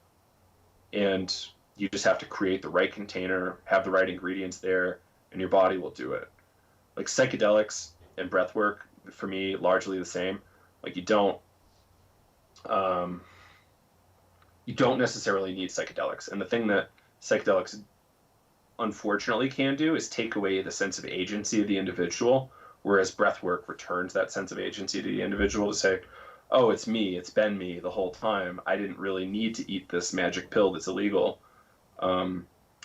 And you just have to create the right container, have the right ingredients there, and your body will do it. Like psychedelics and breath work, for me, largely the same. Like you don't necessarily need psychedelics. And the thing that psychedelics unfortunately can do is take away the sense of agency of the individual, whereas breath work returns that sense of agency to the individual to say, oh, it's me, it's been me the whole time. I didn't really need to eat this magic pill that's illegal.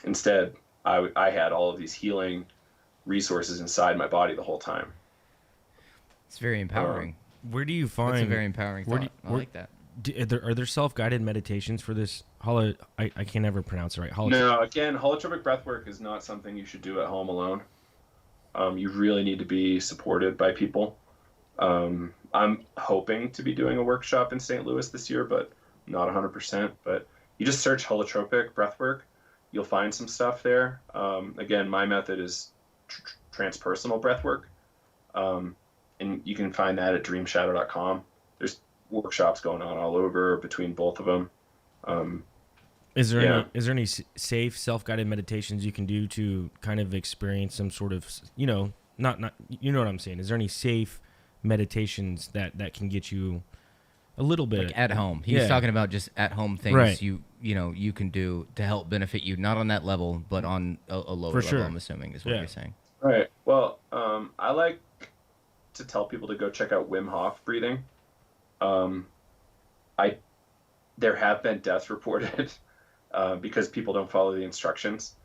Instead, I had all of these healing resources inside my body the whole time. It's very empowering. Where do you find... That's a very empowering thought. I like that. Are there self-guided meditations for this? I can never pronounce it right. No, again, holotropic breathwork is not something you should do at home alone. You really need to be supported by people. I'm hoping to be doing a workshop in St. Louis this year, but not 100%. But you just search holotropic breathwork. You'll find some stuff there. Again, my method is transpersonal breathwork. And you can find that at dreamshadow.com. There's workshops going on all over between both of them. Is there any safe self-guided meditations you can do to kind of experience some sort of, not you know what I'm saying? Is there any safe meditations that can get you a little bit like at home? He's talking about just at home things right. you can do to help benefit you, not on that level, but on a lower level. Sure. I'm assuming is what you're saying. Right. Well, I like to tell people to go check out Wim Hof breathing. There have been deaths reported because people don't follow the instructions.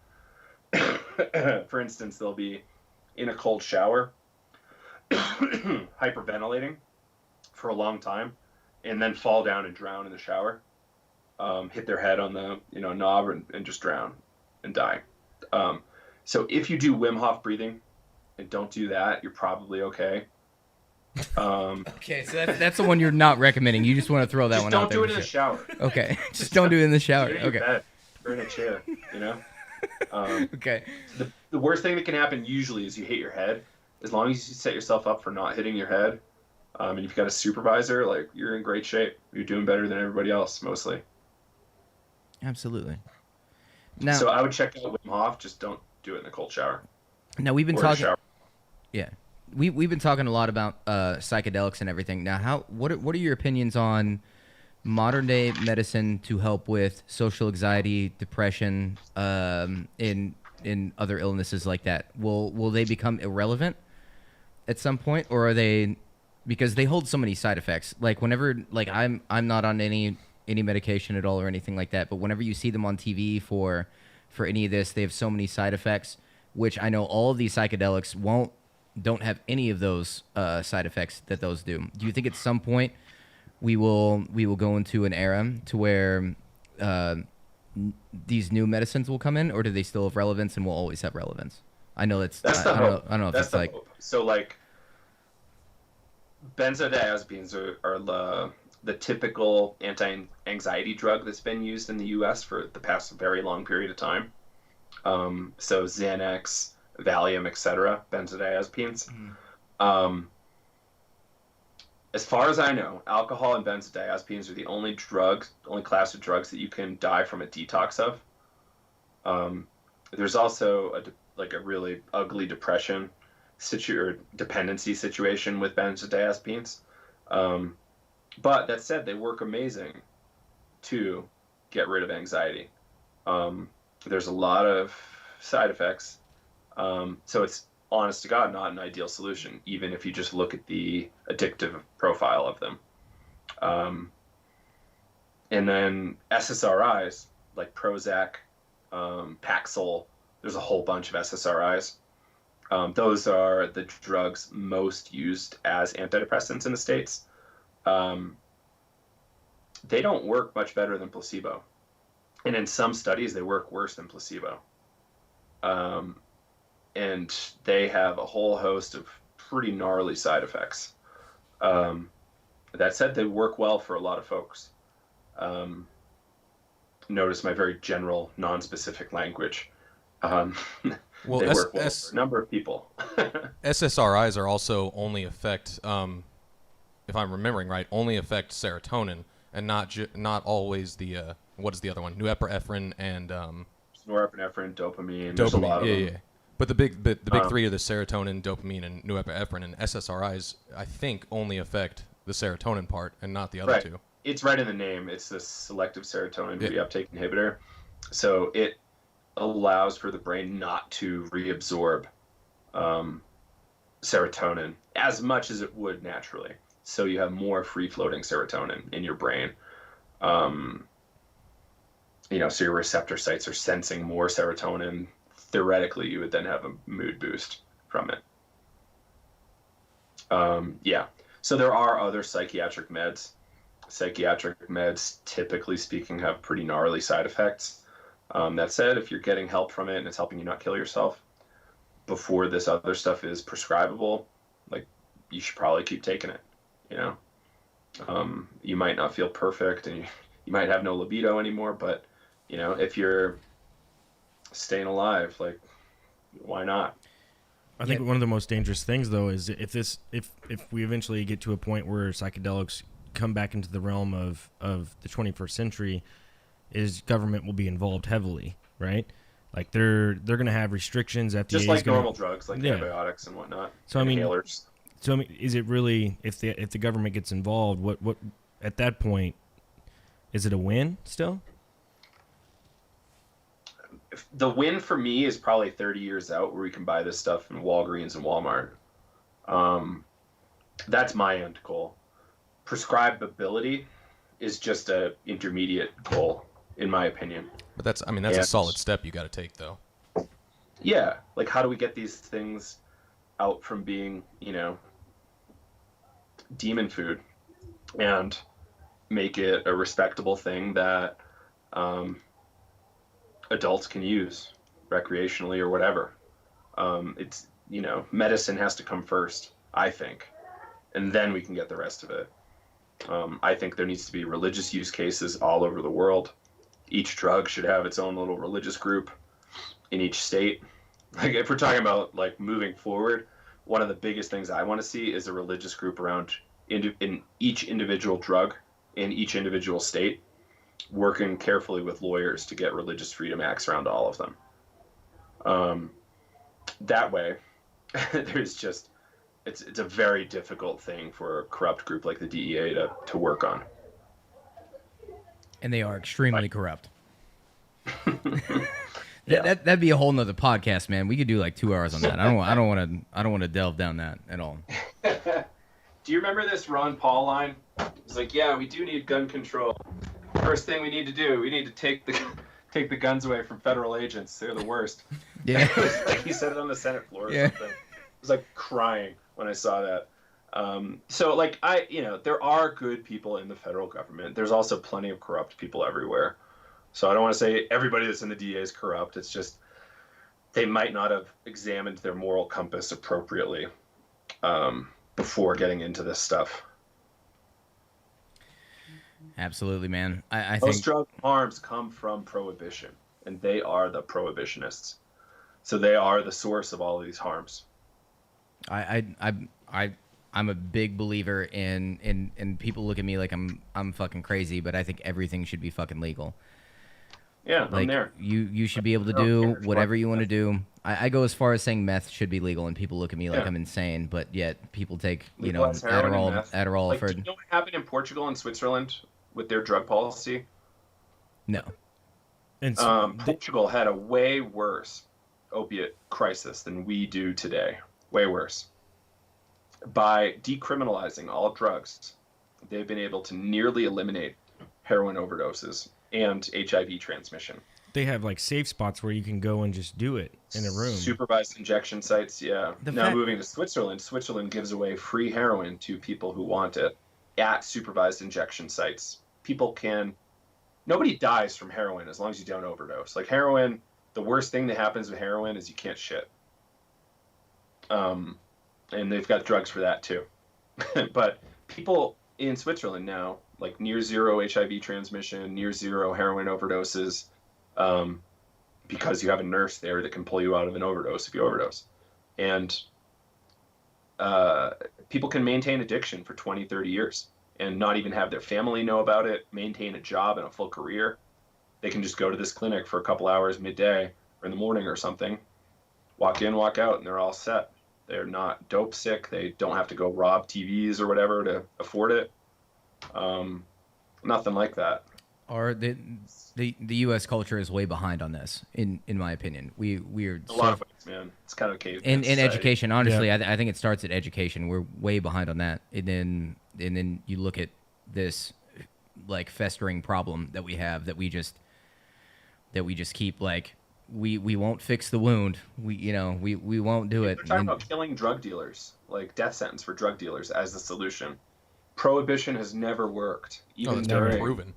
For instance, they'll be in a cold shower, hyperventilating for a long time, and then fall down and drown in the shower, hit their head on the knob and just drown and die. So if you do Wim Hof breathing and don't do that, you're probably okay. Okay, so that's the one you're not recommending. You just want to throw that one out there. Don't do it in the shower. Okay, just don't do it in the shower. Okay. Bed or in a chair, Okay. The worst thing that can happen usually is you hit your head. As long as you set yourself up for not hitting your head, and you've got a supervisor, like you're in great shape. You're doing better than everybody else, mostly. Absolutely. Now, so I would check out Wim Hof. Just don't do it in the cold shower. Now we've been talking. Yeah. We've been talking a lot about psychedelics and everything. Now, what are your opinions on modern day medicine to help with social anxiety, depression, in other illnesses like that? Will they become irrelevant at some point, or are they, because they hold so many side effects? Like whenever, like I'm not on any medication at all or anything like that, but whenever you see them on TV for any of this, they have so many side effects, which I know all of these psychedelics don't have any of those side effects that those do. Do you think at some point we will go into an era to where these new medicines will come in, or do they still have relevance and will always have relevance? I know that's I don't know if that's it's like hope. So like benzodiazepines are the typical anti-anxiety drug that's been used in the U.S. for the past very long period of time. So Xanax, Valium, etc., benzodiazepines. As far as I know, alcohol and benzodiazepines are the only class of drugs that you can die from a detox of. There's also a really ugly depression or dependency situation with benzodiazepines. But that said, they work amazing to get rid of anxiety. There's a lot of side effects. So it's, honest to God, not an ideal solution, even if you just look at the addictive profile of them. And then SSRIs, like Prozac, Paxil, there's a whole bunch of SSRIs. Those are the drugs most used as antidepressants in the States. They don't work much better than placebo. And in some studies, they work worse than placebo. And they have a whole host of pretty gnarly side effects. That said, they work well for a lot of folks. Notice my very general, non-specific language. Well, they work well for a number of people. SSRIs are also only affect, if I'm remembering right, only affect serotonin and not always the what is the other one? Norepinephrine and norepinephrine, dopamine. There's a lot of them. Yeah. But the big three are the serotonin, dopamine, and norepinephrine, and SSRIs, I think, only affect the serotonin part and not the other two. It's right in the name. It's the selective serotonin reuptake inhibitor. So it allows for the brain not to reabsorb serotonin as much as it would naturally. So you have more free-floating serotonin in your brain. So your receptor sites are sensing more serotonin. Theoretically, you would then have a mood boost from it. So there are other psychiatric meds. Psychiatric meds, typically speaking, have pretty gnarly side effects. That said, if you're getting help from it and it's helping you not kill yourself before this other stuff is prescribable, like, you should probably keep taking it. You might not feel perfect and you might have no libido anymore, but if you're staying alive, like, why not? I think one of the most dangerous things, though, is if we eventually get to a point where psychedelics come back into the realm of the 21st century, is government will be involved heavily, right? Like they're going to have restrictions. FDA just like normal drugs, like antibiotics and whatnot. So inhalers. Is it really, if the government gets involved, what at that point, is it a win still? The win for me is probably 30 years out, where we can buy this stuff in Walgreens and Walmart. That's my end goal. Prescribability is just a intermediate goal, in my opinion. But that's a solid step you got to take, though. Yeah, like, how do we get these things out from being, demon food, and make it a respectable thing that adults can use recreationally or whatever. It's, medicine has to come first, I think, and then we can get the rest of it. I think there needs to be religious use cases all over the world. Each drug should have its own little religious group in each state. Like, if we're talking about, like, moving forward, one of the biggest things I want to see is a religious group around in each individual drug in each individual state, working carefully with lawyers to get religious freedom acts around all of them. That way, there's just, it's a very difficult thing for a corrupt group like the DEA to work on. And they are extremely corrupt. That'd be a whole nother podcast, man. We could do like 2 hours on that. I don't want to delve down that at all. Do you remember this Ron Paul line? It's like, yeah, we do need gun control. First thing we need to do, we need to take the guns away from federal agents. They're the worst. Yeah. Like, he said it on the Senate floor or something. I was like crying when I saw that. So, like, there are good people in the federal government. There's also plenty of corrupt people everywhere. So I don't want to say everybody that's in the DA is corrupt. It's just they might not have examined their moral compass appropriately before getting into this stuff. Absolutely, man. I Most think drug harms come from prohibition, and they are the prohibitionists. So they are the source of all of these harms. I'm a big believer in people look at me like I'm fucking crazy, but I think everything should be fucking legal. Yeah, like, I'm there. You should be able to do whatever you want to do. I go as far as saying meth should be legal, and people look at me like I'm insane, but yet people take Adderall like, for. Do you know what happened in Portugal and Switzerland with their drug policy? No. And Portugal had a way worse opiate crisis than we do today. Way worse. By decriminalizing all drugs, they've been able to nearly eliminate heroin overdoses and HIV transmission. They have like safe spots where you can go and just do it in a room. Supervised injection sites, yeah. Now moving to Switzerland, Switzerland gives away free heroin to people who want it at supervised injection sites. Nobody dies from heroin as long as you don't overdose. Like, heroin, the worst thing that happens with heroin is you can't shit. And they've got drugs for that too. But people in Switzerland now, like, near zero HIV transmission, near zero heroin overdoses, because you have a nurse there that can pull you out of an overdose if you overdose. And people can maintain addiction for 20, 30 years and not even have their family know about it, maintain a job and a full career. They can just go to this clinic for a couple hours midday or in the morning or something, walk in, walk out, and they're all set. They're not dope sick. They don't have to go rob TVs or whatever to afford it. Nothing like that. Or the U.S. culture is way behind on this, in my opinion. We're a lot of ways, man. It's kind of a cave. In education, honestly, I think it starts at education. We're way behind on that, and then you look at this like festering problem that we have that we just keep like we won't fix the wound. We won't do it. We're talking about killing drug dealers, like death sentence for drug dealers as the solution. Prohibition has never worked. Even during proven.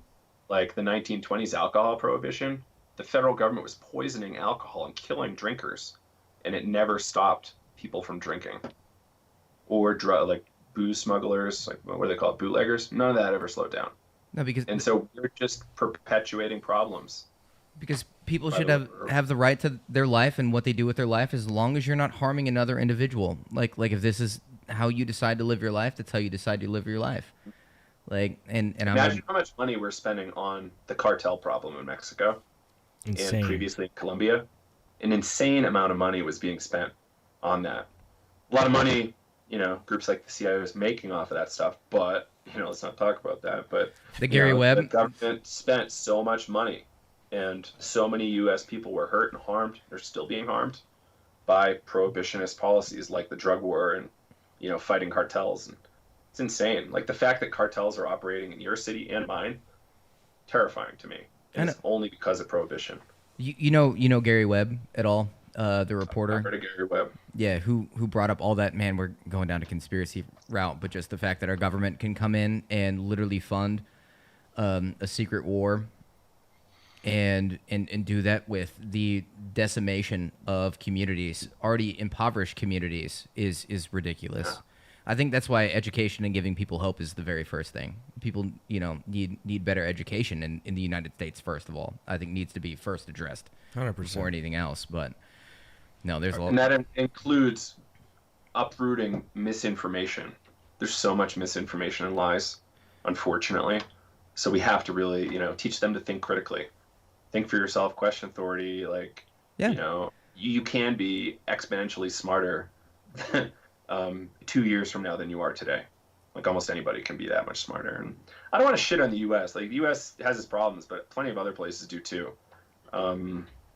Like the 1920s alcohol prohibition, the federal government was poisoning alcohol and killing drinkers, and it never stopped people from drinking. Or like booze smugglers, like what do they call it, bootleggers? None of that ever slowed down. No, and so we're just perpetuating problems. Because people should have the right to their life and what they do with their life, as long as you're not harming another individual. Like if this is how you decide to live your life, that's how you decide to live your life. Like and imagine how much money we're spending on the cartel problem in Mexico. Insane. And previously in Colombia. An insane amount of money was being spent on that. A lot of money, groups like the CIA was making off of that stuff, but let's not talk about that. But the Gary Webb, the government spent so much money, and so many U.S. people were hurt and harmed. They're still being harmed by prohibitionist policies like the drug war and fighting cartels. And it's insane. Like the fact that cartels are operating in your city and mine, terrifying to me. And it's only because of prohibition. You know Gary Webb at all? The reporter. I've heard of Gary Webb. Yeah, who brought up all that? Man, we're going down to conspiracy route, but just the fact that our government can come in and literally fund a secret war and do that with the decimation of communities, already impoverished communities, is ridiculous. Yeah. I think that's why education and giving people hope is the very first thing. People, need better education in the United States, first of all. I think needs to be first addressed 100%. Before anything else. But no, there's a lot. And that includes uprooting misinformation. There's so much misinformation and lies, unfortunately. So we have to really, teach them to think critically. Think for yourself, question authority. Like, you can be exponentially smarter 2 years from now than you are today. Like almost anybody can be that much smarter. And I don't want to shit on the U.S. Like the U.S. has its problems, but plenty of other places do too.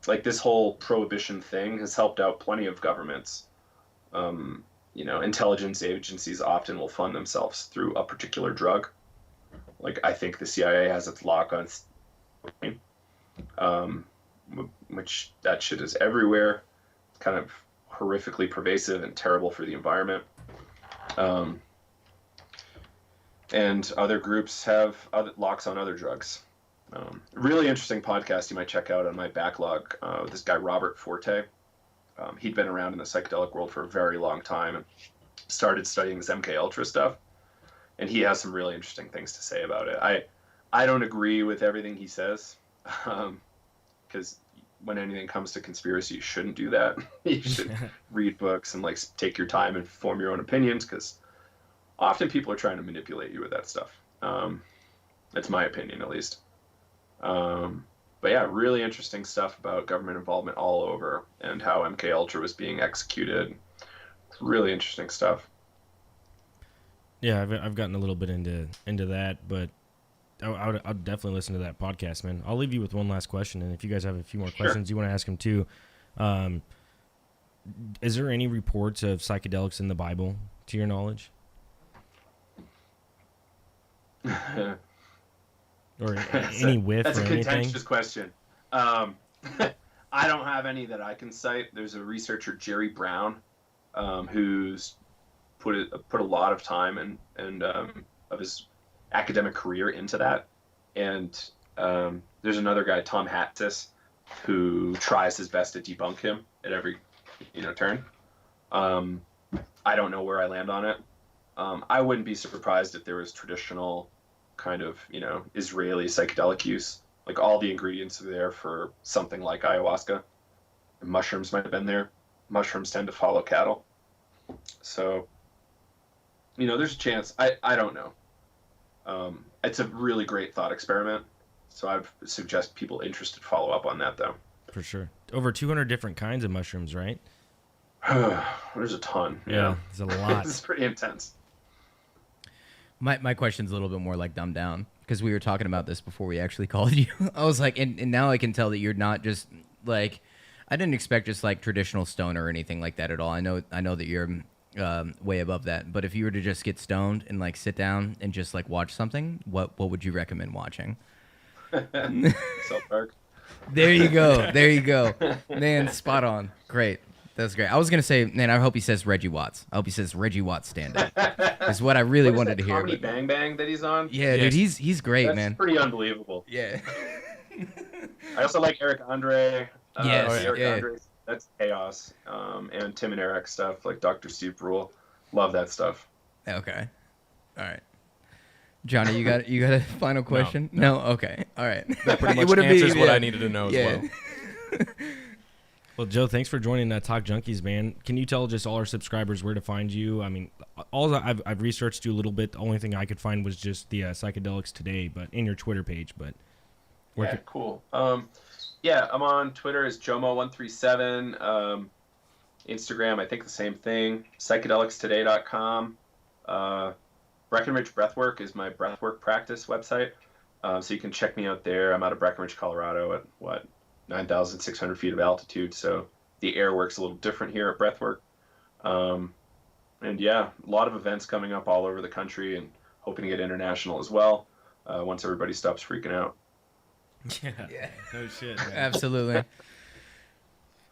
Like this whole prohibition thing has helped out plenty of governments. Intelligence agencies often will fund themselves through a particular drug. Like I think the CIA has its lock on, which that shit is everywhere. It's kind of horrifically pervasive and terrible for the environment. And other groups have other locks on other drugs. Really interesting podcast you might check out on my backlog with this guy Robert Forte. He'd been around in the psychedelic world for a very long time and started studying this MK Ultra stuff, and he has some really interesting things to say about it. I don't agree with everything he says, because when anything comes to conspiracy, you shouldn't do that. You should read books and take your time and form your own opinions, because often people are trying to manipulate you with that stuff. That's my opinion, at least. But yeah, really interesting stuff about government involvement all over and how MK Ultra was being executed. Really interesting stuff. Yeah, I've gotten a little bit into that, but I'll definitely listen to that podcast, man. I'll leave you with one last question, and if you guys have a few more questions you want to ask him too, is there any reports of psychedelics in the Bible, to your knowledge? Or any whiff that's or a anything? contentious question. I don't have any that I can cite. There's a researcher, Jerry Brown, who's put a lot of time and of his academic career into that. And there's another guy, Tom Hattis, who tries his best to debunk him at every turn. I don't know where I land on it. I wouldn't be surprised if there was traditional kind of, Israeli psychedelic use. Like all the ingredients are there for something like ayahuasca. And mushrooms might have been there. Mushrooms tend to follow cattle. So, there's a chance. I don't know. It's a really great thought experiment. So I'd suggest people interested follow up on that, though. For sure. Over 200 different kinds of mushrooms, right? There's a ton. Yeah, there's a lot. It's pretty intense. My question's a little bit more like dumbed down because we were talking about this before we actually called you. I was like, and now I can tell that you're not just like, I didn't expect just like traditional stoner or anything like that at all. I know that you're way above that. But if you were to just get stoned and like sit down and just like watch something, what would you recommend watching? South Park. There you go. There you go. Man, spot on. Great. That's great. I was going to say, man, I hope he says Reggie Watts. I hope he says Reggie Watts stand-up. Is what I really wanted to hear. Comedy Bang Bang that he's on? Yeah, dude, he's great, That's man. pretty unbelievable. Yeah. I also like Eric Andre. Yes, Eric yeah. Andre. That's chaos. And Tim and Eric stuff, like Dr. Steve Rule. Love that stuff. Okay. All right. Johnny, you got a final question? No. Okay. All right. That pretty much answers what I needed to know as well. Well, Joe, thanks for joining Talk Junkies, man. Can you tell just all our subscribers where to find you? I mean, all that I've researched you a little bit. The only thing I could find was just the Psychedelics Today, but in your Twitter page. But cool. Yeah, I'm on Twitter as Jomo137. Instagram, I think the same thing. Psychedelicstoday.com. Breckenridge Breathwork is my breathwork practice website. So you can check me out there. I'm out of Breckenridge, Colorado at 9,600 feet of altitude. So the air works a little different here at Breathwork. And yeah, a lot of events coming up all over the country and hoping to get international as well once everybody stops freaking out. Yeah. No shit, man. Absolutely.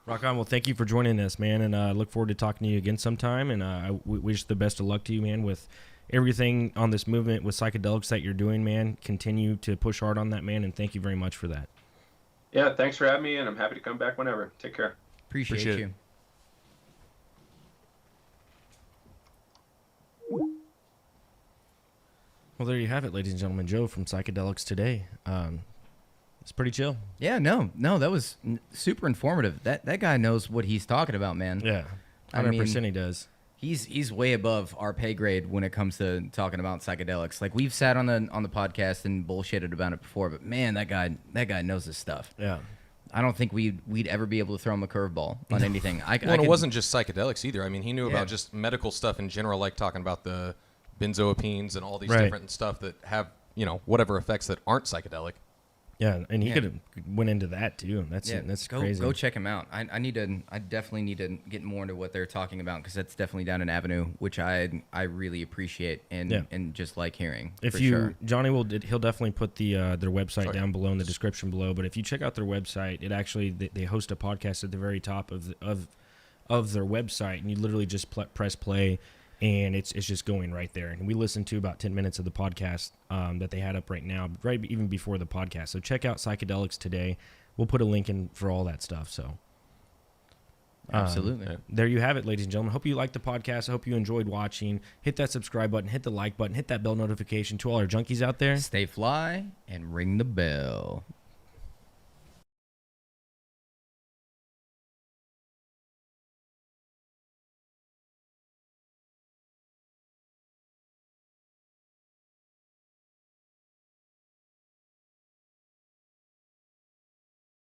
Rock on. Well, thank you for joining us, man. And I look forward to talking to you again sometime. And we wish the best of luck to you, man, with everything on this movement with psychedelics that you're doing, man. Continue to push hard on that, man. And thank you very much for that. Yeah, thanks for having me, and I'm happy to come back whenever. Take care. Appreciate you. Well, there you have it, ladies and gentlemen. Joe from Psychedelics Today. It's pretty chill. Yeah, no, that was super informative. That guy knows what he's talking about, man. Yeah, 100% he does. He's way above our pay grade when it comes to talking about psychedelics. Like we've sat on the podcast and bullshitted about it before, but man, that guy knows his stuff. Yeah. I don't think we'd ever be able to throw him a curveball on anything. It wasn't just psychedelics either. I mean, he knew about just medical stuff in general, like talking about the benzodiazepines and all these different stuff that have, whatever effects that aren't psychedelic. Yeah, and he could have went into that too. That's crazy. Go check him out. I definitely need to get more into what they're talking about because that's definitely down an avenue which I really appreciate and just like hearing. Johnny he'll definitely put their website down below in the description below. But if you check out their website, it actually they host a podcast at the very top of their website, and you literally just press play. And it's just going right there. And we listened to about 10 minutes of the podcast that they had up right now, right even before the podcast. So check out Psychedelics Today. We'll put a link in for all that stuff. So absolutely. There you have it, ladies and gentlemen. Hope you liked the podcast. I hope you enjoyed watching. Hit that subscribe button. Hit the like button. Hit that bell notification to all our junkies out there. Stay fly and ring the bell.